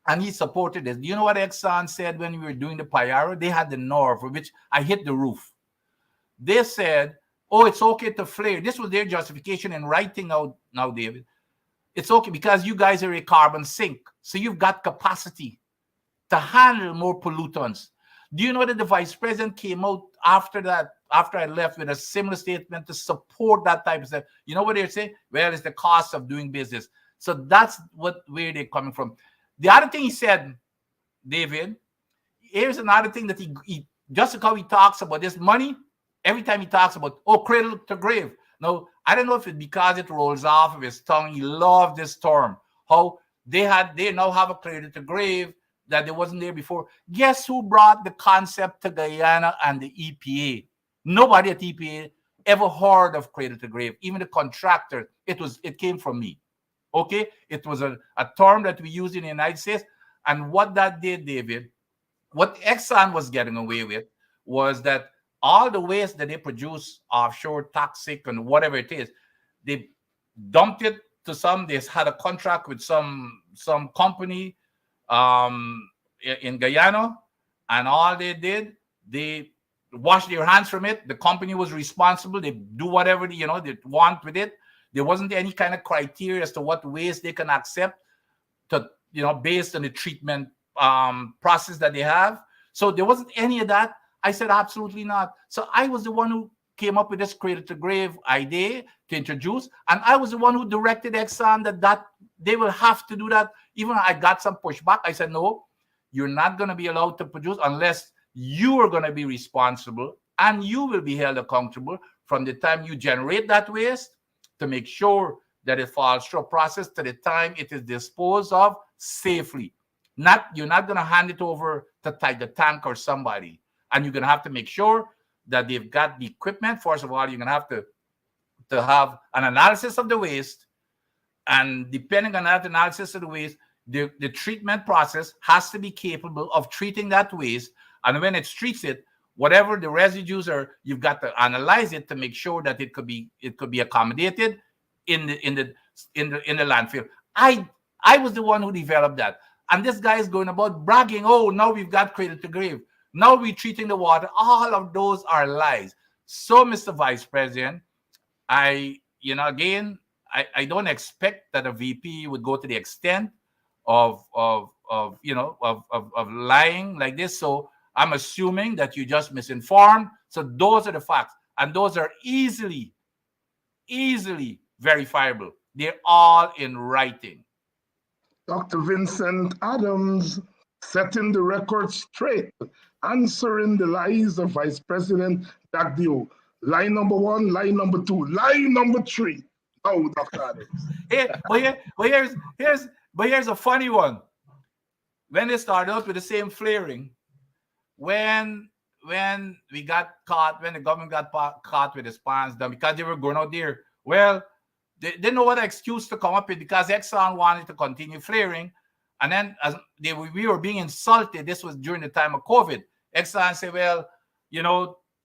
And he supported this. Do you know what Exxon said when we were doing the Payaro? They had the NOR, for which I hit the roof. They said, oh, it's okay to flare. This was their justification in writing now, David. It's okay because you guys are a carbon sink. So you've got capacity to handle more pollutants. Do you know that the vice president came out after I left, with a similar statement to support that type of stuff? You know what they're saying? Well, it's the cost of doing business. So that's where they're coming from. The other thing he said, David, here's another thing that he just how he talks about this money. Every time he talks about, cradle to grave. Now, I don't know if it's because it rolls off of his tongue. He loved this term. How they now have a cradle to grave that there wasn't there before. Guess who brought the concept to Guyana and the EPA? Nobody at EPA ever heard of cradle to grave. Even the contractor, it came from me. Okay? It was a term that we used in the United States. And what that did, David, what Exxon was getting away with was that all the waste that they produce offshore, toxic and whatever it is, they dumped it to they had a contract with some company in Guyana, and all they did, they washed their hands from it. The company was responsible. They do whatever they want with it. There wasn't any kind of criteria as to what waste they can accept to based on the treatment process that they have. So there wasn't any of that. I said absolutely not. So I was the one who came up with this cradle to grave idea to introduce, and I was the one who directed Exxon that they will have to do that. Even I got some pushback. I said, no, you're not going to be allowed to produce unless you are going to be responsible, and you will be held accountable from the time you generate that waste to make sure that it falls through a process to the time it is disposed of safely. You're not going to hand it over to the tank or somebody. And you're going to have to make sure that they've got the equipment. First of all, you're going to have to have an analysis of the waste. And depending on that analysis of the waste, the treatment process has to be capable of treating that waste. And when it treats it, whatever the residues are, you've got to analyze it to make sure that it could be accommodated in the landfill. I was the one who developed that. And this guy is going about bragging, oh, now we've got cradle to grave. Now we're treating the water. All of those are lies. So, Mr. Vice President, I don't expect that a VP would go to the extent of lying like this. So I'm assuming that you just misinformed. So those are the facts, and those are easily verifiable. They're all in writing. Dr. Vincent Adams setting the record straight, answering the lies of Vice President Dagdio. Lie number 1, lie number 2, lie number 3. Oh, Dr. Adams. Here's a funny one. When they started out with the same flaring, when we got caught, when the government got caught with the pants down because they were going out there, well, they didn't know what excuse to come up with because Exxon wanted to continue flaring. And then as we were being insulted, this was during the time of COVID. Exxon said, well,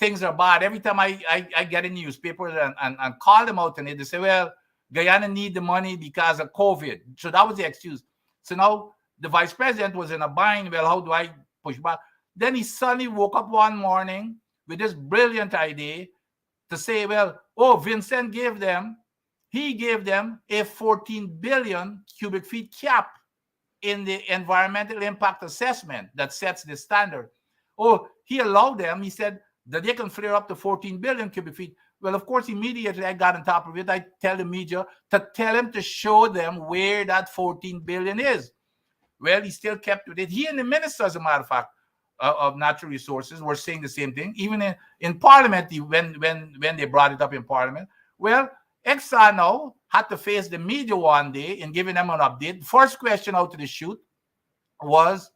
things are bad. Every time I get in newspapers and call them out on it, they say, well, Guyana need the money because of COVID. So that was the excuse. So now the vice president was in a bind. Well, how do I push back? Then he suddenly woke up one morning with this brilliant idea to say, well, oh, Vincent gave them a 14 billion cubic feet cap in the environmental impact assessment that sets the standard. Oh, he allowed them, he said, that they can flare up to 14 billion cubic feet. Well, of course, immediately I got on top of it. I tell the media to tell him to show them where that 14 billion is. Well, he still kept with it. He and the minister, as a matter of fact, of natural resources were saying the same thing. Even in Parliament, when they brought it up in Parliament. Well, Exxon now had to face the media one day in giving them an update. First question out of the chute was,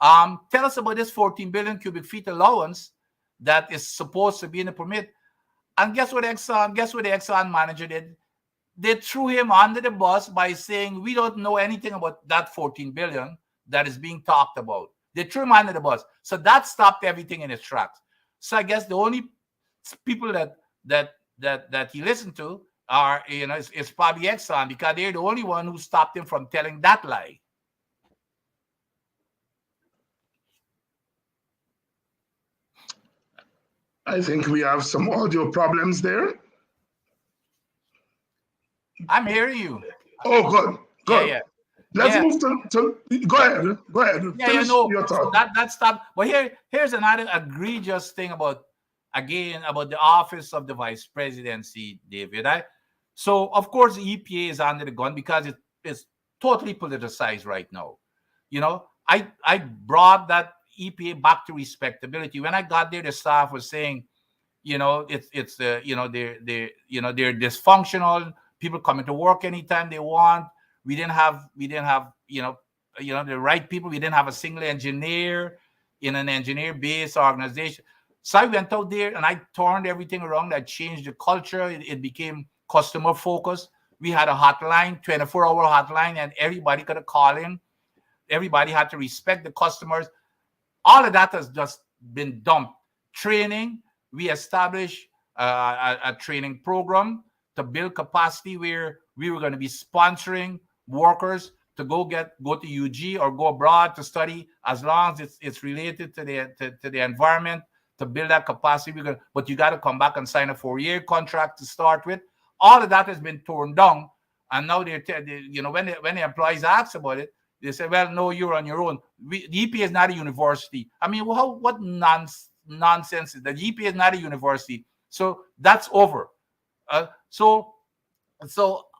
tell us about this 14 billion cubic feet allowance that is supposed to be in the permit. And guess what the Exxon manager did? They threw him under the bus by saying, we don't know anything about that 14 billion that is being talked about. They threw him under the bus. So that stopped everything in its tracks. So I guess the only people that he listened to are, it's probably Exxon, because they're the only one who stopped him from telling that lie. I think we have some audio problems there. I'm hearing you. Oh, good. Good. Yeah. Let's move to go ahead. Finish your thought. So that stopped. But here's another egregious thing about the office of the vice presidency, David. So of course the EPA is under the gun because it is totally politicized right now. I brought that EPA back to respectability. When I got there, the staff was saying, they're dysfunctional. People coming to work anytime they want. We didn't have the right people. We didn't have a single engineer in an engineer-based organization. So I went out there and I turned everything around. I changed the culture. It became customer focused. We had a hotline, 24-hour hotline, and everybody could call in. Everybody had to respect the customers. All of that has just been dumped. Training, we established a training program to build capacity where we were going to be sponsoring workers to go to UG or go abroad to study, as long as it's related to the environment, to build that capacity. But you got to come back and sign a 4-year contract to start with. All of that has been torn down, and now when the employees ask about it, they say, "Well, no, you're on your own." The EPA is not a university. I mean, what nonsense is that? The EPA is not a university, so that's over. So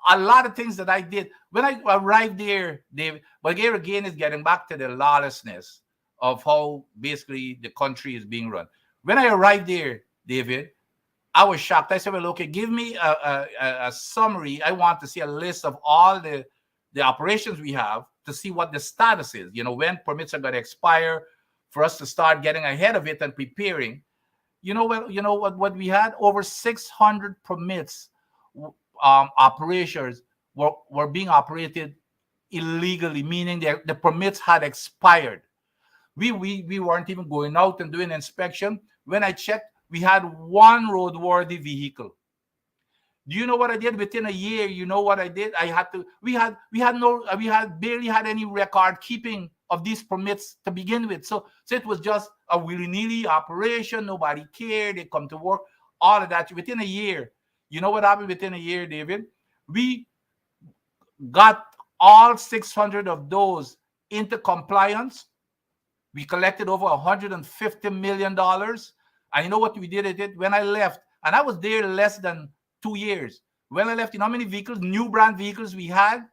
a lot of things that I did when I arrived there, David. But here again is getting back to the lawlessness of how basically the country is being run. When I arrived there, David, I was shocked. I said, "Well, okay, give me a summary. I want to see a list of all the operations we have to see what the status is. When permits are going to expire, for us to start getting ahead of it and preparing." What we had? Over 600 permits. Operations were being operated illegally, meaning the permits had expired. We weren't even going out and doing inspection. When I checked, we had one roadworthy vehicle. Do you know what I did within a year? You know what I did? We barely had any record keeping of these permits to begin with. So it was just a willy-nilly operation. Nobody cared. They come to work. All of that within a year. You know what happened within a year, David? We got all 600 of those into compliance. We collected over $150 million. And you know what we did at it? When I left, and I was there less than 2 years. When I left, you know how many vehicles, new brand vehicles we had?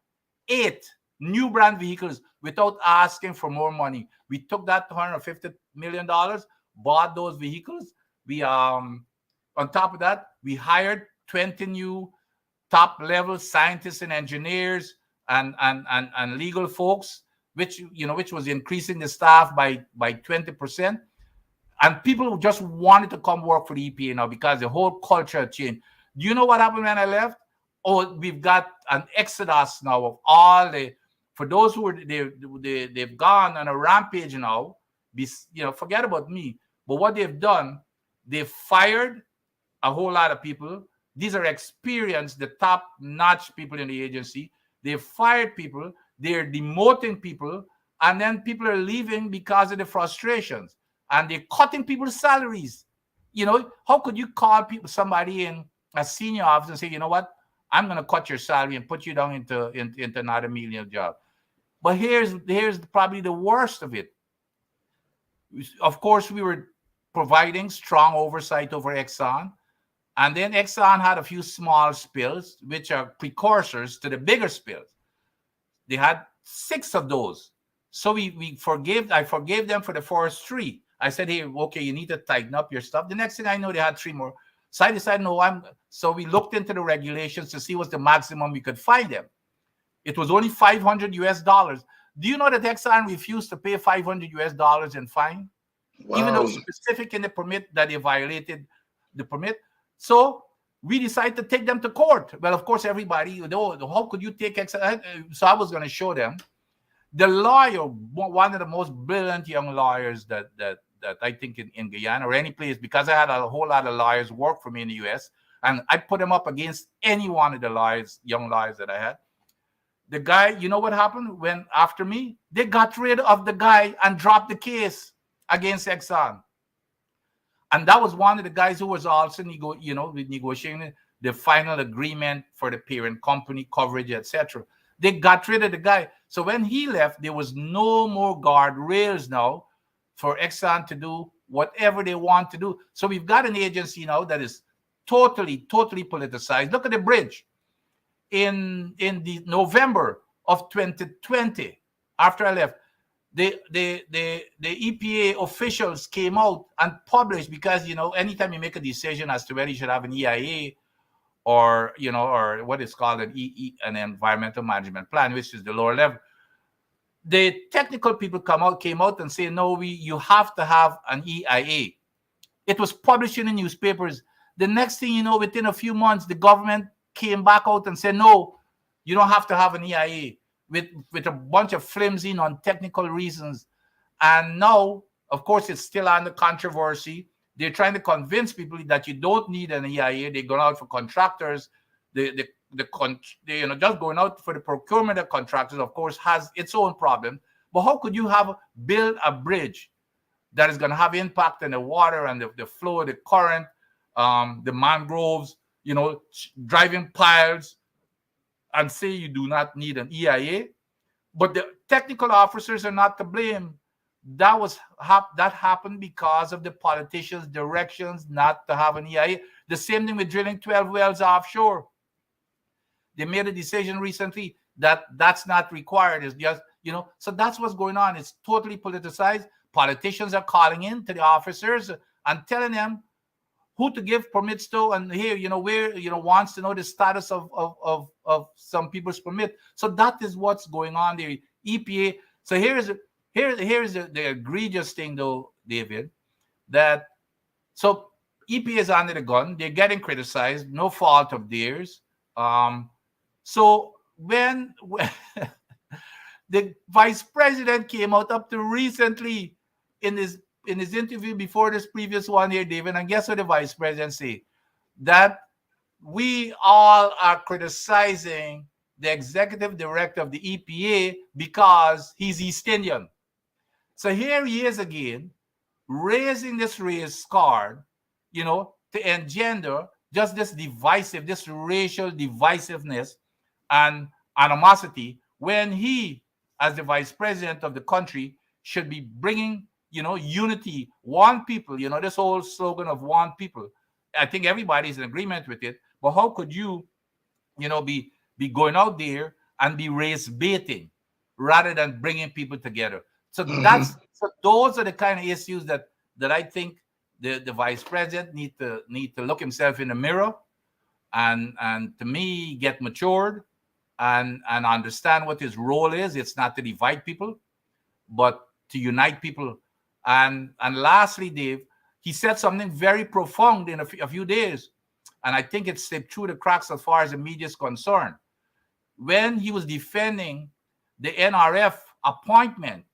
8 new brand vehicles without asking for more money. We took that $150 million, bought those vehicles. We on top of that, we hired 20 new top-level scientists and engineers and legal folks, which was increasing the staff by 20%. And people just wanted to come work for the EPA now because the whole culture changed. Do you know what happened when I left? Oh, we've got an exodus now of all for those who they've gone on a rampage now. Forget about me. But what they've done, They fired a whole lot of people. These are experienced, the top-notch people in the agency. They fired people. They're demoting people. And then people are leaving because of the frustrations. And they're cutting people's salaries. How could you call somebody in a senior officer and say, you know what, I'm going to cut your salary and put you down into another menial job. But here's probably the worst of it. Of course, we were providing strong oversight over Exxon. And then Exxon had a few small spills, which are precursors to the bigger spills. They had 6 of those. So I forgave them for the first 3. I said, hey, okay, you need to tighten up your stuff. The next thing I know, they had 3 more. So I decided, so we looked into the regulations to see what's the maximum we could fine them. It was only $500. Do you know that Exxon refused to pay $500 in fine? Wow. Even though specific in the permit that they violated the permit. So we decided to take them to court. Well, of course, everybody, how could you take Exxon? So I was going to show them. The lawyer, one of the most brilliant young lawyers that I think in Guyana or any place, because I had a whole lot of lawyers work for me in the U.S., and I put him up against any one of the young lawyers that I had. The guy, you know what happened when after me? They got rid of the guy and dropped the case against Exxon. And that was one of the guys who was also negotiating the final agreement for the parent company coverage, etc. They got rid of the guy. So when he left, there was no more guardrails now for Exxon to do whatever they want to do. So we've got an agency now that is totally politicized. Look at the bridge. In the November of 2020, after I left, the EPA officials came out and published, because anytime you make a decision as to whether you should have an EIA or what is called an environmental management plan, which is the lower level, the technical people came out and say, no, you have to have an EIA. It was published in the newspapers. The next thing you know, within a few months, the government came back out and said, no, you don't have to have an EIA, with a bunch of flimsy non-technical reasons. And now, of course, it's still under controversy. They're trying to convince people that you don't need an EIA. They're going out for contractors. Just going out for the procurement of contractors, of course, has its own problem. But how could you build a bridge that is going to have impact on the water and the flow of the current, the mangroves, driving piles, and say you do not need an EIA? But the technical officers are not to blame. That happened because of the politicians' directions not to have an EIA. The same thing with drilling 12 wells offshore. They made a decision recently that that's not required. It's just, so that's what's going on. It's totally politicized. Politicians are calling in to the officers and telling them who to give permits to, and here, where, wants to know the status of some people's permit. So that is what's going on there. EPA. So here's the egregious thing, though, David, that so EPA is under the gun. They're getting criticized, no fault of theirs. So when the vice president came out up to recently in his interview before this previous one here, David, and guess what the vice president said? That we all are criticizing the executive director of the EPA because he's East Indian. So here he is again, raising this race card, to engender just this racial divisiveness and animosity, when he, as the vice president of the country, should be bringing, unity, one people, this whole slogan of one people. I think everybody's in agreement with it. But how could you, be going out there and be race baiting rather than bringing people together? So those are the kind of issues that I think the vice president need to look himself in the mirror and to me get matured and understand what his role is. It's not to divide people, but to unite people. And lastly, Dave, he said something very profound in a few days, and I think it slipped through the cracks as far as the media is concerned. When he was defending the NRF appointment,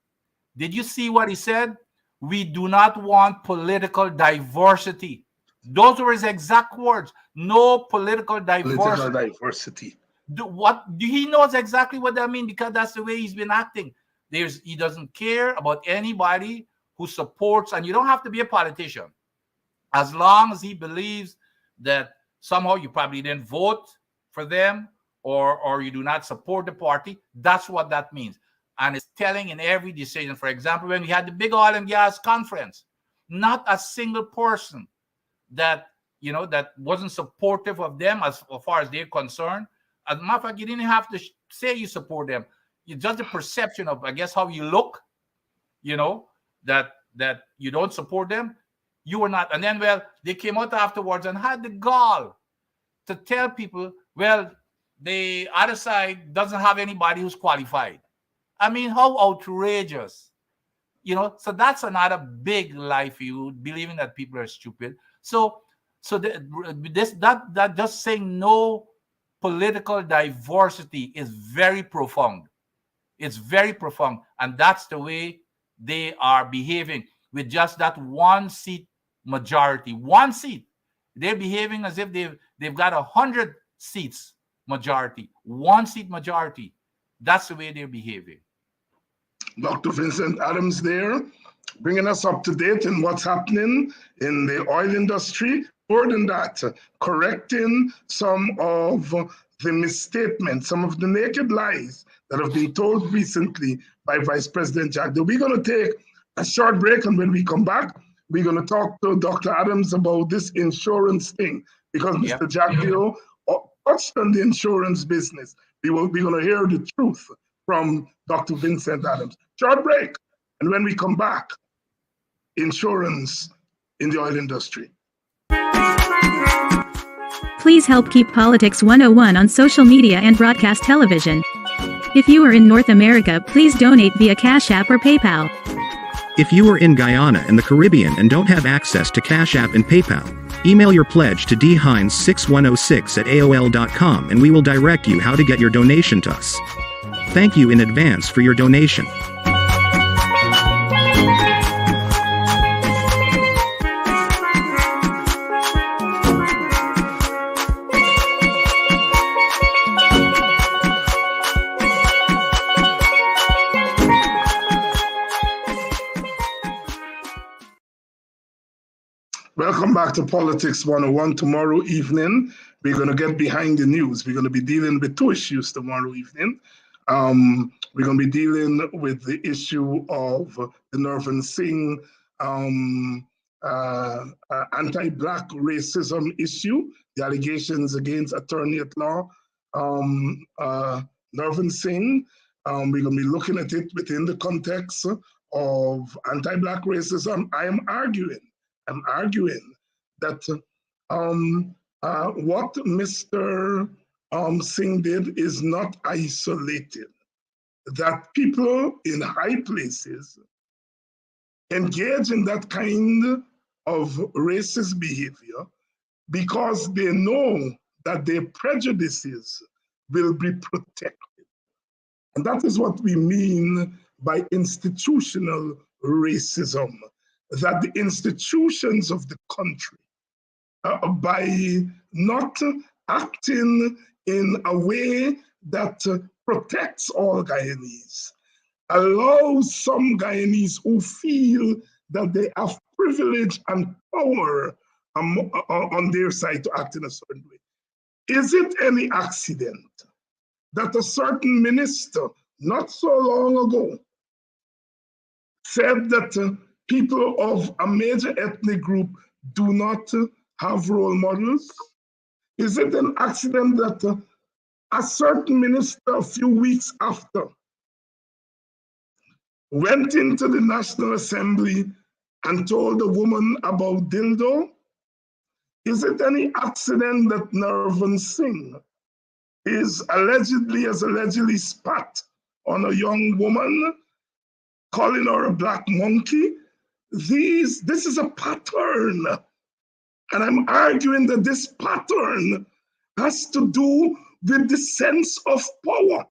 did you see what he said? We do not want political diversity. Those were his exact words. No political Political diversity. diversity. He knows exactly what that means, because that's the way he's been acting. He doesn't care about anybody who supports, and you don't have to be a politician. As long as he believes that somehow you probably didn't vote for them, or you do not support the party, that's what that means. And it's telling in every decision. For example, when we had the big oil and gas conference, not a single person that wasn't supportive of them as far as they're concerned. As a matter of fact, you didn't have to say you support them. It's just a perception of, I guess, how you look, that you don't support them. You were not. And then, well, they came out afterwards and had the gall to tell people, well, the other side doesn't have anybody who's qualified. I mean, how outrageous. So that's another big lie for you, believing that people are stupid. So that just saying no political diversity is very profound. It's very profound. And that's the way they are behaving with just that one seat majority. One seat. They're behaving as if they've got 100 seats majority. One seat majority. That's the way they're behaving. Dr. Vincent Adams there, bringing us up to date in what's happening in the oil industry. More than that, correcting some of the misstatements, some of the naked lies that have been told recently by Vice President Jack. We're going to take a short break, and when we come back, we're going to talk to Dr. Adams about this insurance thing, because Mr. Jack Gill touched on the insurance business. We're going to hear the truth from Dr. Vincent Adams. Short break, and when we come back, insurance in the oil industry. Please help keep Politics 101 on social media and broadcast television. If you are in North America, please donate via Cash App or PayPal. If you are in Guyana and the Caribbean and don't have access to Cash App and PayPal, email your pledge to dhines6106@aol.com and we will direct you how to get your donation to us. Thank you in advance for your donation. Welcome back to Politics 101. Tomorrow evening, we're going to get behind the news. We're going to be dealing with two issues tomorrow evening. We're going to be dealing with the issue of the Narvan Singh anti-Black racism issue, the allegations against attorney at law Narvan Singh. We're going to be looking at it within the context of anti-Black racism. I'm arguing that what Mr. Singh did is not isolated, that people in high places engage in that kind of racist behavior because they know that their prejudices will be protected. And that is what we mean by institutional racism, that the institutions of the country, by not acting in a way that protects all Guyanese, allows some Guyanese who feel that they have privilege and power on their side to act in a certain way. Is it any accident that a certain minister not so long ago said that people of a major ethnic group do not have role models? Is it an accident that a certain minister a few weeks after went into the National Assembly and told a woman about dildo? Is it any accident that Narvan Singh has allegedly spat on a young woman, calling her a black monkey? This is a pattern. And I'm arguing that this pattern has to do with the sense of power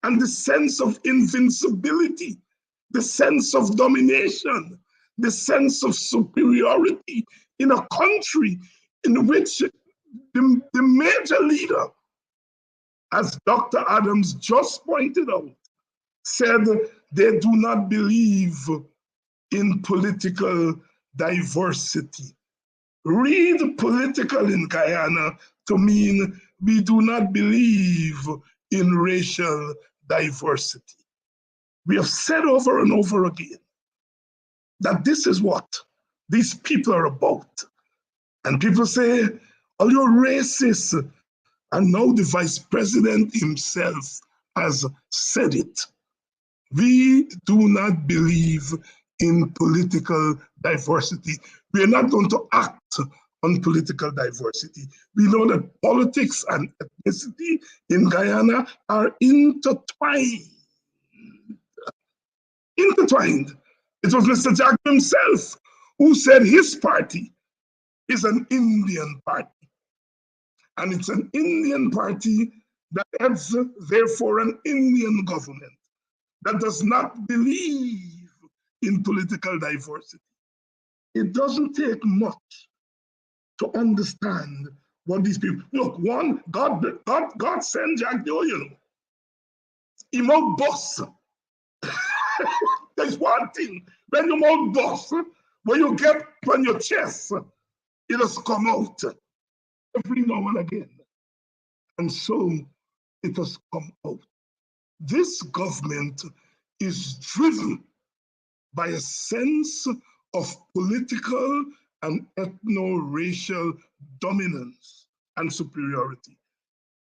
and the sense of invincibility, the sense of domination, the sense of superiority in a country in which the major leader, as Dr. Adams just pointed out, said they do not believe in political diversity. Read political in Guyana to mean we do not believe in racial diversity. We have said over and over again that this is what these people are about. And people say, oh, you're racist. And now the vice president himself has said it. We do not believe in political diversity. We are not going to act on political diversity. We know that politics and ethnicity in Guyana are intertwined. Intertwined. It was Mr. Jack himself who said his party is an Indian party. And it's an Indian party that has, therefore, an Indian government that does not believe in political diversity. It doesn't take much to understand what these people look. One, God sent Jack Doe, you know. He mouth boss. There's one thing. When you mouth boss, when you get on your chest, it has come out every now and again. And so it has come out. This government is driven by a sense of political and ethno-racial dominance and superiority.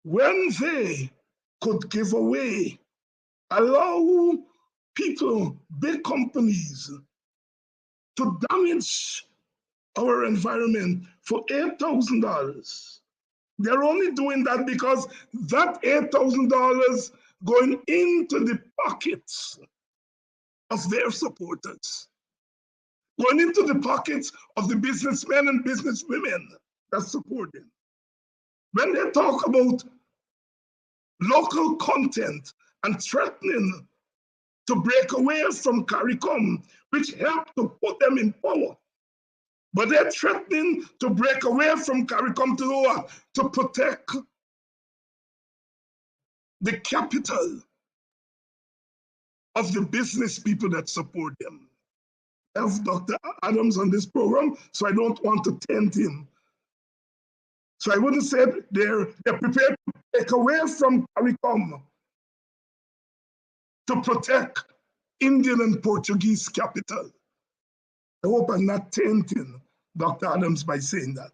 When they could give away, allow people, big companies, to damage our environment for $8,000, they're only doing that because that $8,000 going into the pockets of their supporters, going into the pockets of the businessmen and businesswomen that support them. When they talk about local content and threatening to break away from CARICOM, which helped to put them in power, but they're threatening to break away from CARICOM to protect the capital of the business people that support them. I have Dr. Adams on this program, so I don't want to tempt him. So I wouldn't say they're prepared to break away from CARICOM to protect Indian and Portuguese capital. I hope I'm not tempting Dr. Adams by saying that.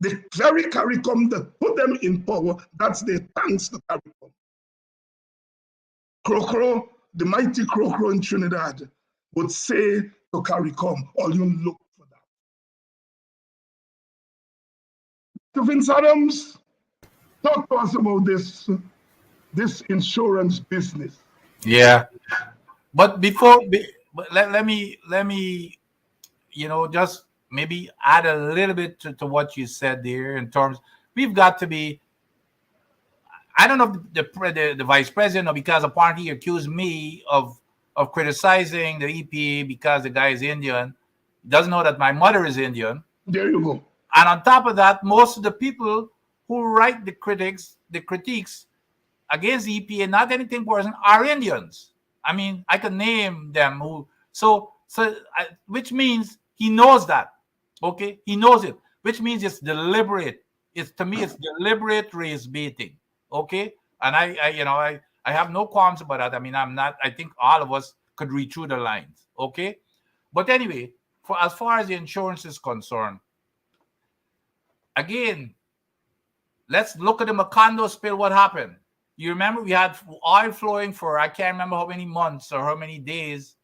The very CARICOM that put them in power, that's their thanks to CARICOM. Crocro, the mighty Crocro in Trinidad, would say to CARICOM, all you look for that. To Vince Adams, talk to us about this insurance business. Yeah, but let me just maybe add a little bit to what you said there in terms. We've got to be. I don't know if the vice president, or because apparently he accused me of criticizing the EPA because the guy is Indian. He doesn't know that my mother is Indian. There you go. And on top of that, most of the people who write the critiques against the EPA, not anything person, are Indians. I mean, I can name them who. Which means he knows that. Okay, he knows it. Which means it's deliberate. To me, it's deliberate race baiting. Okay, and I have no qualms about that. I mean, I think all of us could read through the lines. Okay, but anyway, as far as the insurance is concerned, again, let's look at the Macondo spill. What happened? You remember we had oil flowing for I can't remember how many months or how many days.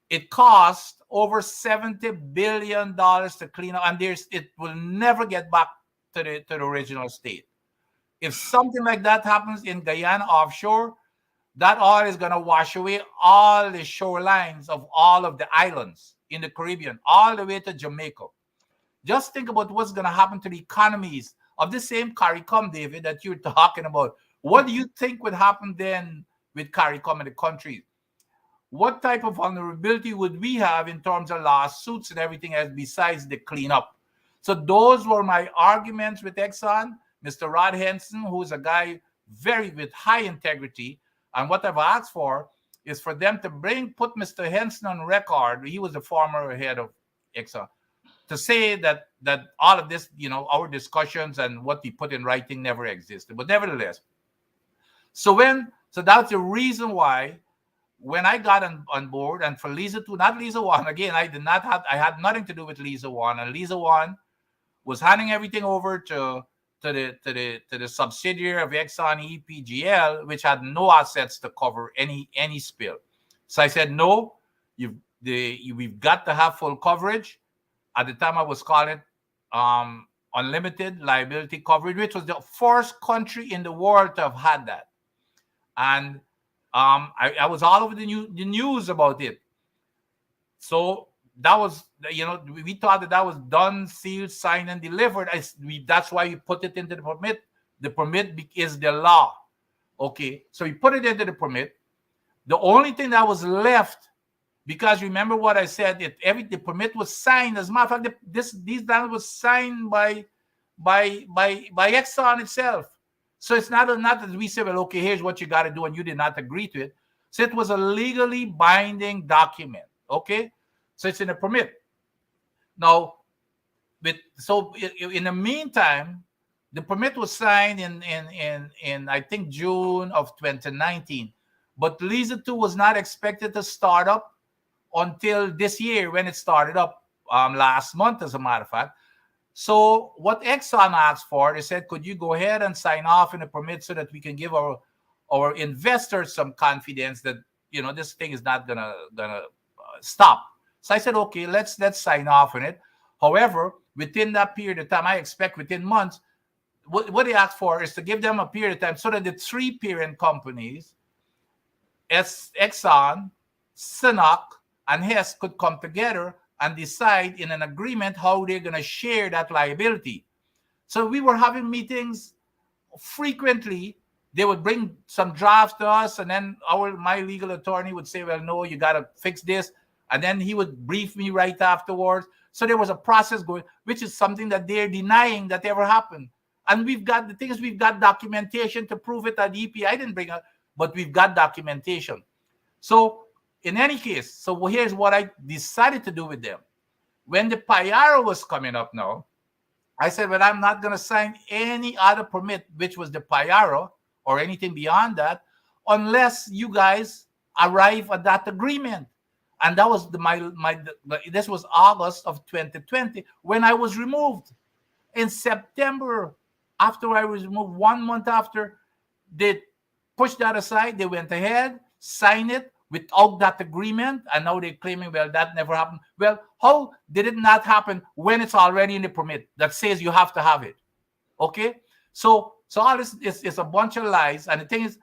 It cost over $70 billion to clean up, and it will never get back to the original state. If something like that happens in Guyana offshore, that oil is going to wash away all the shorelines of all of the islands in the Caribbean, all the way to Jamaica. Just think about what's going to happen to the economies of the same CARICOM, David, that you're talking about. What do you think would happen then with CARICOM in the country? what type of vulnerability would we have in terms of lawsuits and everything else besides the cleanup? So those were my arguments with Exxon. Mr. Rod Henson, who's a guy with high integrity, and what I've asked for is for them to put Mr. Henson on record. He was the former head of Exxon, to say that all of this, our discussions and what he put in writing never existed. But nevertheless, so that's the reason why when I got on board, and for Lisa 2, not Lisa 1, again, I had nothing to do with Lisa 1, and Lisa 1 was handing everything over to the subsidiary of Exxon EPGL, which had no assets to cover any spill. So I said, no, we've got to have full coverage. At the time, I was calling it unlimited liability coverage, which was the first country in the world to have had that. And I was all over the news about it. So that was, we thought that was done, sealed, signed, and delivered. That's why we put it into the permit. The permit is the law. Okay, so we put it into the permit. The only thing that was left, because remember what I said, the permit was signed. As a matter of fact, these lands was signed by Exxon itself. So it's not that we say, well, okay, here's what you got to do, and you did not agree to it. So it was a legally binding document. Okay, so it's in a permit. Now, in the meantime, the permit was signed in I think June of 2019, but Lisa 2 was not expected to start up until this year, when it started up last month, as a matter of fact. So what Exxon asked for, they said, could you go ahead and sign off in a permit so that we can give our investors some confidence that this thing is not gonna stop. So I said, okay, let's sign off on it. However, within that period of time, I expect within months, what they asked for is to give them a period of time so that the three parent companies, Exxon, CNOOC, and Hess, could come together and decide in an agreement how they're going to share that liability. So we were having meetings frequently. They would bring some drafts to us, and then my legal attorney would say, well, no, you got to fix this. And then he would brief me right afterwards. So there was a process going, which is something that they're denying that ever happened. And we've got documentation to prove it at EP. I didn't bring it, but we've got documentation. So in any case, so here's what I decided to do with them. When the PIARO was coming up now, I said, well, I'm not going to sign any other permit, which was the PIARO or anything beyond that, unless you guys arrive at that agreement. And that was this was August of 2020 when I was removed. In September, after I was removed, 1 month after, they pushed that aside. They went ahead, signed it without that agreement, and now they're claiming, well, that never happened. Well, how did it not happen when it's already in the permit that says you have to have it? Okay, so all this is a bunch of lies, and the thing is,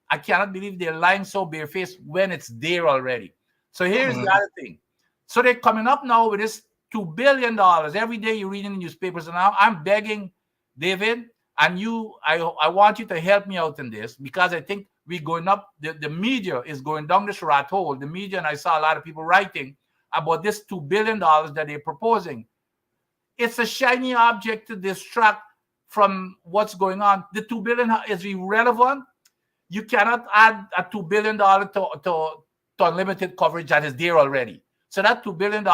I cannot believe they're lying so barefaced when it's there already. So here's the other thing. So they're coming up now with this $2 billion. Every day you read in the newspapers, and now I'm begging David and you, I want you to help me out in this, because I think we're going up, the media is going down this rat hole. The media, and I saw a lot of people writing about this $2 billion that they're proposing. It's a shiny object to distract from what's going on. The $2 billion is irrelevant. You cannot add a $2 billion to unlimited coverage that is there already. So that $2 billion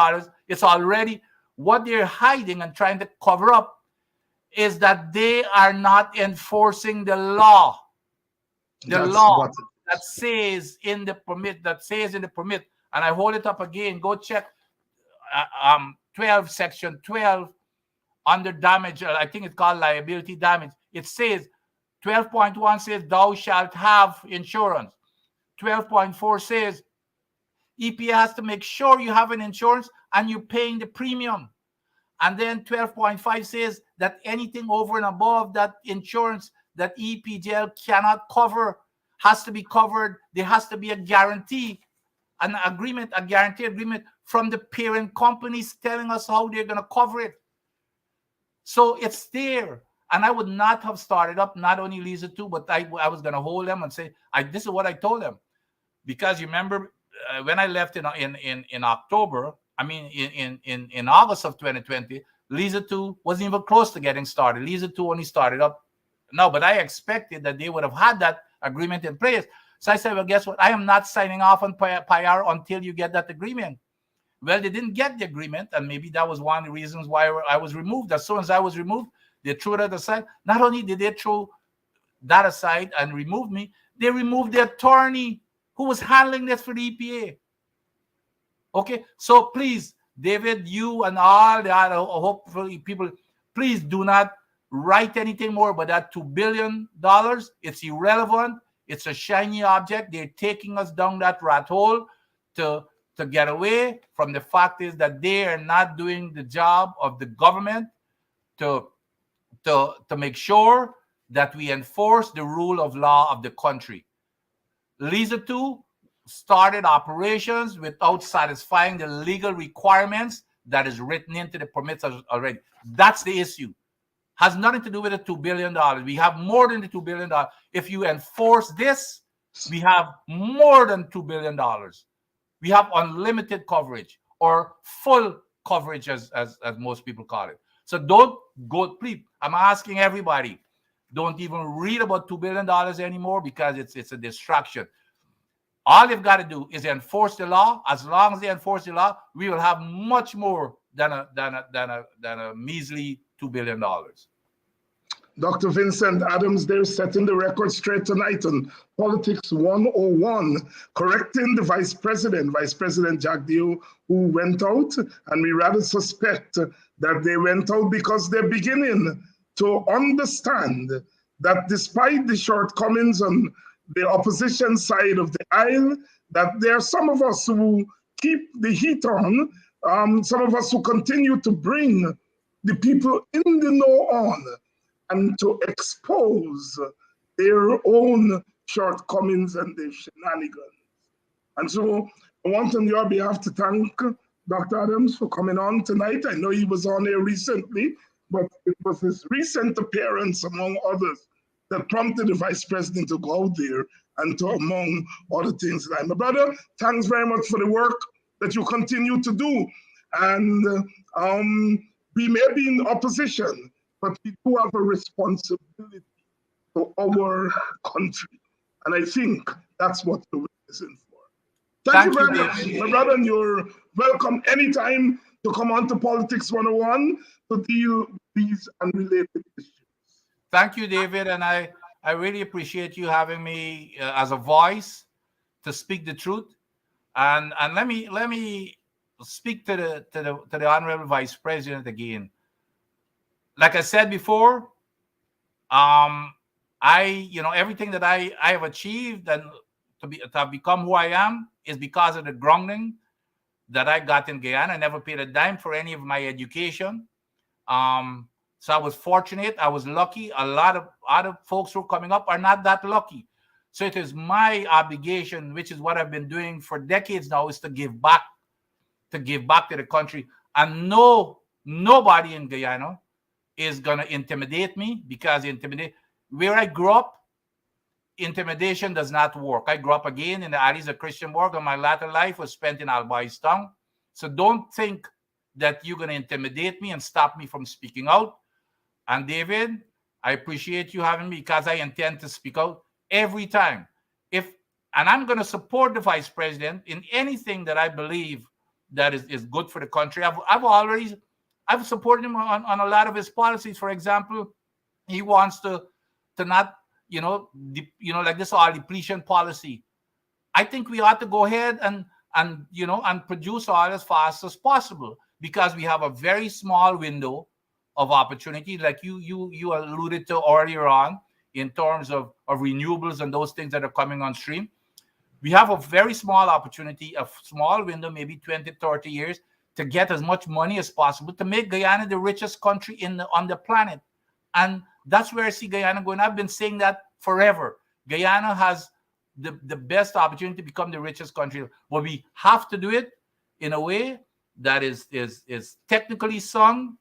is already, what they're hiding and trying to cover up is that they are not enforcing the law. The law that says in the permit, and I hold it up again, go check 12, section 12, under damage, I think it's called liability damage. It says, 12.1 says, thou shalt have insurance. 12.4 says, EPA has to make sure you have an insurance and you're paying the premium. And then 12.5 says that anything over and above that insurance that EPGL cannot cover has to be covered. There has to be a guarantee, an agreement, a guarantee agreement from the parent companies telling us how they're going to cover it. So it's there. And I would not have started up not only Lisa 2, but I was going to hold them and say, this is what I told them. Because you remember, when I left in October, I mean in August of 2020, Lisa 2 wasn't even close to getting started. Lisa 2 only started up now, but I expected that they would have had that agreement in place. So I said, well, guess what? I am not signing off on PIR until you get that agreement. Well, they didn't get the agreement, and maybe that was one of the reasons why I was removed. As soon as I was removed, they threw that aside. Not only did they throw that aside and remove me, they removed the attorney who was handling this for the EPA. Okay, so please, David, you and all the other hopefully people, please do not write anything more about that $2 billion. It's irrelevant. It's a shiny object. They're taking us down that rat hole to get away from the fact is that they are not doing the job of the government to make sure that we enforce the rule of law of the country. Lisa 2 started operations without satisfying the legal requirements that is written into the permits already. That's the issue. Has nothing to do with the $2 billion. We have more than the $2 billion. If you enforce this, we have more than $2 billion. We have unlimited coverage, or full coverage as most people call it. So don't go, please, I'm asking everybody, don't even read about $2 billion anymore, because it's a distraction. All you've got to do is enforce the law. As long as they enforce the law, we will have much more than a measly $2 billion. Dr. Vincent Adams there setting the record straight tonight on Politics 101, correcting the Vice President Jack Dio, who went out, and we rather suspect that they went out because they're beginning to understand that despite the shortcomings on the opposition side of the aisle, that there are some of us who keep the heat on, some of us who continue to bring the people in the know on, and to expose their own shortcomings and their shenanigans. And so I want on your behalf to thank Dr. Adams for coming on tonight. I know he was on here recently, but it was his recent appearance, among others, that prompted the Vice President to go out there and to, among other things. My brother, thanks very much for the work that you continue to do. And we may be in opposition, but we do have a responsibility to our country. And I think that's what we're witnessing for. Thank you very much, my brother, and you're welcome anytime to come on to Politics 101 to deal with these unrelated issues. Thank you, David, and I really appreciate you having me as a voice to speak the truth. And let me speak to the Honorable Vice President again. Like I said before, everything that I have achieved and to have become who I am is because of the grounding that I got in Guyana. I never paid a dime for any of my education. So I was fortunate. I was lucky. A lot of other folks who are coming up are not that lucky. So it is my obligation, which is what I've been doing for decades now, is to give back to the country. And nobody in Guyana is going to intimidate me, because where I grew up, intimidation does not work. I grew up again in the alleys of Christiansborg, and my latter life was spent in Albaïstown. So don't think that you're going to intimidate me and stop me from speaking out. And David, I appreciate you having me, because I intend to speak out every time. And I'm going to support the Vice President in anything that I believe that is good for the country. I've supported him on a lot of his policies. For example, he wants to not, like this oil depletion policy. I think we ought to go ahead and produce oil as fast as possible, because we have a very small window of opportunity, like you alluded to earlier on, in terms of renewables and those things that are coming on stream. We have a very small opportunity, a small window, maybe 20, 30 years, to get as much money as possible to make Guyana the richest country on the planet. And that's where I see Guyana going. I've been saying that forever. Guyana has the best opportunity to become the richest country, but we have to do it in a way that is technically sound,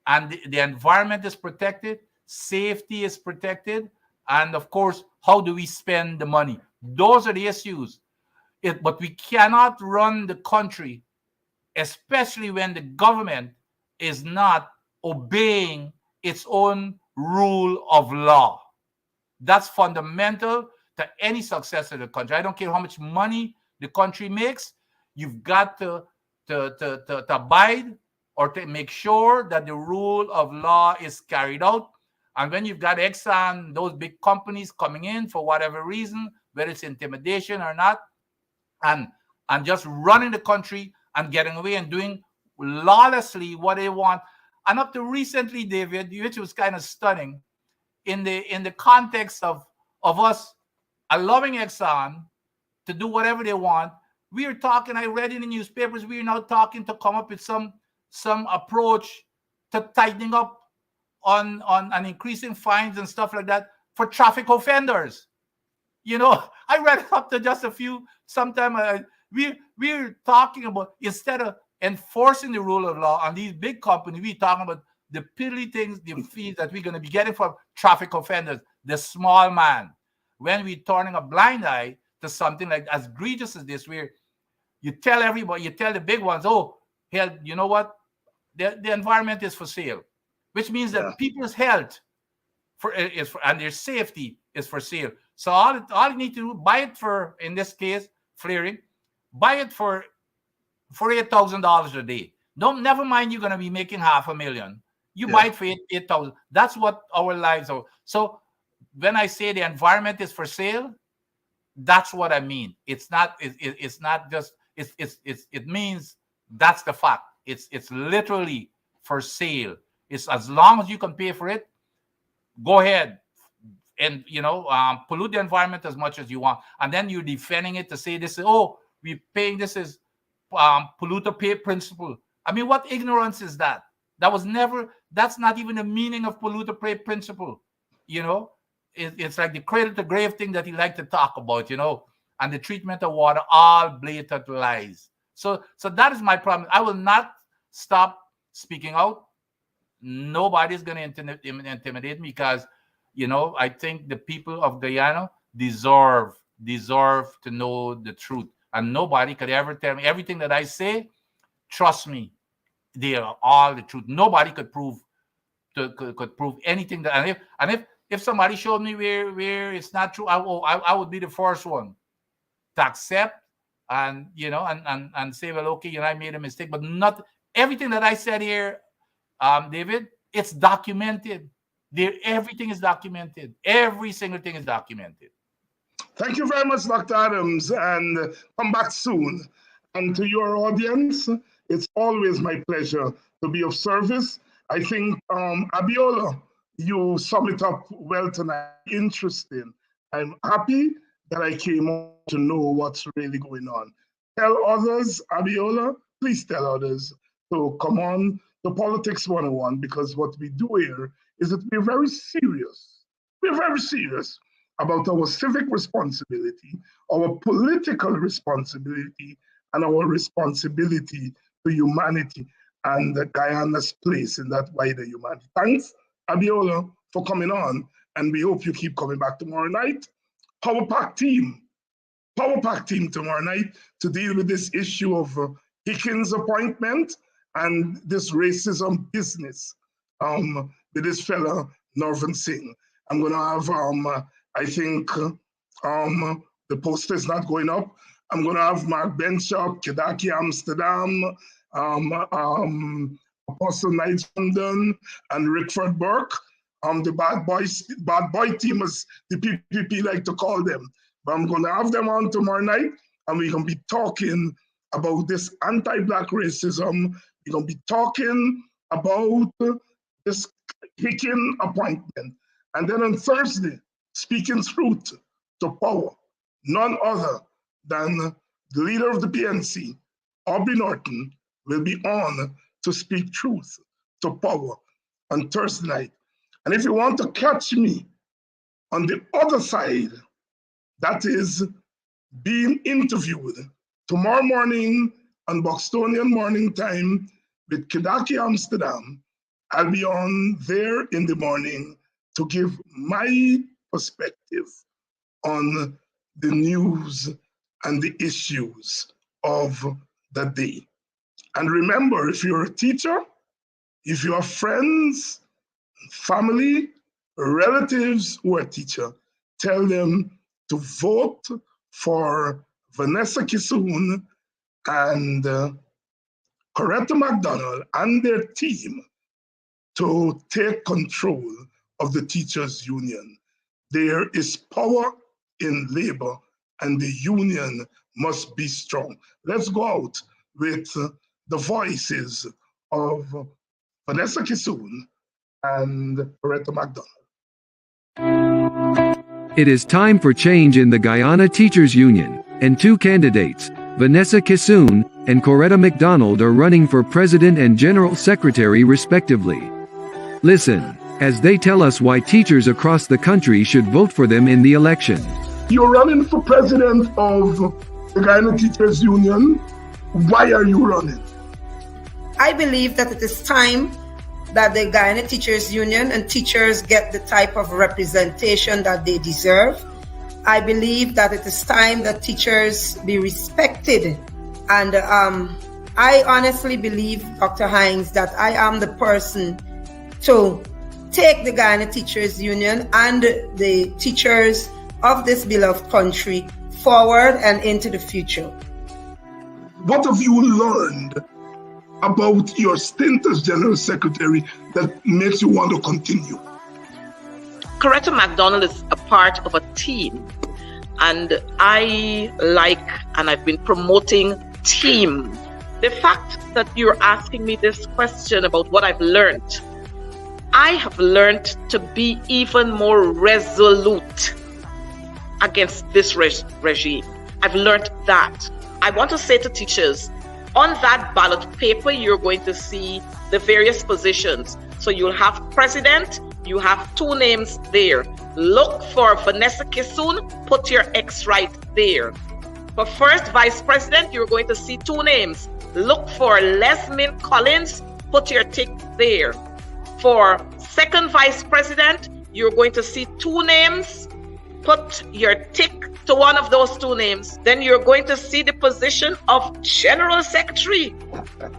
and the environment is protected, safety is protected, and of course, how do we spend the money? Those are the issues. But we cannot run the country, especially when the government is not obeying its own rule of law. That's fundamental to any success of the country. I don't care how much money the country makes. You've got to abide or to make sure that the rule of law is carried out. And when you've got Exxon, those big companies coming in for whatever reason, whether it's intimidation or not, and just running the country and getting away and doing lawlessly what they want. And up to recently, David, which was kind of stunning, in the context of us allowing Exxon to do whatever they want, we are talking, I read in the newspapers, we are now talking to come up with some approach to tightening up on and increasing fines and stuff like that for traffic offenders. You know, I read it up to just a few, sometime we're talking about, instead of enforcing the rule of law on these big companies, we're talking about the piddly things, the fees that we're going to be getting from traffic offenders, the small man. When we're turning a blind eye to something like as egregious as this, where you tell everybody, you tell the big ones, oh, hell, you know what? The environment is for sale, which means that people's health and their safety is for sale. So all you need to do, buy it for, in this case, flaring, buy it for $8,000 a day. Never mind you're going to be making $500,000. You buy it for $8,000. That's what our lives are. So when I say the environment is for sale, that's what I mean. It's not just it means that's the fact. It's literally for sale. It's as long as you can pay for it, go ahead and pollute the environment as much as you want. And then you're defending it to say this is, oh, we're paying, this is polluter pay principle. I mean, what ignorance is that? That's not even the meaning of polluter pay principle. It's like the cradle to grave thing that he liked to talk about, and the treatment of water, all blatant lies. So that is my problem. I will not stop speaking out. Nobody's going to intimidate me because, I think the people of Guyana deserve to know the truth. And nobody could ever tell me everything that I say. Trust me, they are all the truth. Nobody could prove anything that. And if somebody showed me where it's not true, I would be the first one to accept and and say, well, okay, I made a mistake, but not everything that I said here, David. It's documented. Everything is documented. Every single thing is documented. Thank you very much, Dr. Adams, and come back soon. And to your audience, it's always my pleasure to be of service. I think, Abiola, you sum it up well tonight. Interesting. I'm happy that I came on to know what's really going on. Tell others, Abiola, please tell others to come on to Politics 101, because what we do here is that we're very serious. We're very serious about our civic responsibility, our political responsibility, and our responsibility to humanity and Guyana's place in that wider humanity. Thanks, Abiola, for coming on, and we hope you keep coming back tomorrow night. Power Pack team tomorrow night to deal with this issue of Hickens' appointment and this racism business with this fella, Norvan Singh. I'm going to have, I think the poster is not going up. I'm going to have Mark Benchop, Kedaki Amsterdam, Apostle Knight London, and Rickford Burke. The bad boy team, as the PPP like to call them. But I'm going to have them on tomorrow night, and we're going to be talking about this anti-Black racism. We're going to be talking about this Hicken appointment. And then on Thursday, speaking truth to power, none other than the leader of the PNC, Aubrey Norton, will be on to speak truth to power on Thursday night. And if you want to catch me on the other side, that is being interviewed tomorrow morning on Bostonian Morning Time with Kedaki Amsterdam, I'll be on there in the morning to give my perspective on the news and the issues of the day. And remember, if you're a teacher, if you have friends, family, relatives who are teacher, tell them to vote for Vanessa Kisoon and Coretta McDonald and their team to take control of the teachers' union. There is power in labor and the union must be strong. Let's go out with the voices of Vanessa Kisoon and Coretta McDonald. It is time for change in the Guyana Teachers Union, and two candidates, Vanessa Kisoon and Coretta McDonald, are running for President and General Secretary respectively. Listen, as they tell us why teachers across the country should vote for them in the election. You're running for president of the Guyana Teachers Union. Why are you running? I believe that it is time that the Guyana Teachers Union and teachers get the type of representation that they deserve. I believe that it is time that teachers be respected. And I honestly believe, Dr. Hines, that I am the person to take the Guyana Teachers Union and the teachers of this beloved country forward and into the future. What have you learned about your stint as General Secretary that makes you want to continue? Coretta McDonald is a part of a team, and I like and I've been promoting team. The fact that you're asking me this question about what I've learned, I have learned to be even more resolute against this regime. I've learned that. I want to say to teachers, on that ballot paper, you're going to see the various positions. So you'll have president, you have two names there. Look for Vanessa Kisoon, put your X right there. For first vice president, you're going to see two names. Look for Lesmin Collins, put your tick there. For second vice president, you're going to see two names. Put your tick to one of those two names. Then you're going to see the position of General Secretary.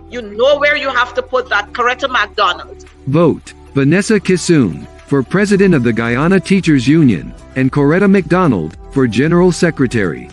You know where you have to put that, Coretta McDonald. Vote Vanessa Kisoon for President of the Guyana Teachers Union and Coretta McDonald for General Secretary.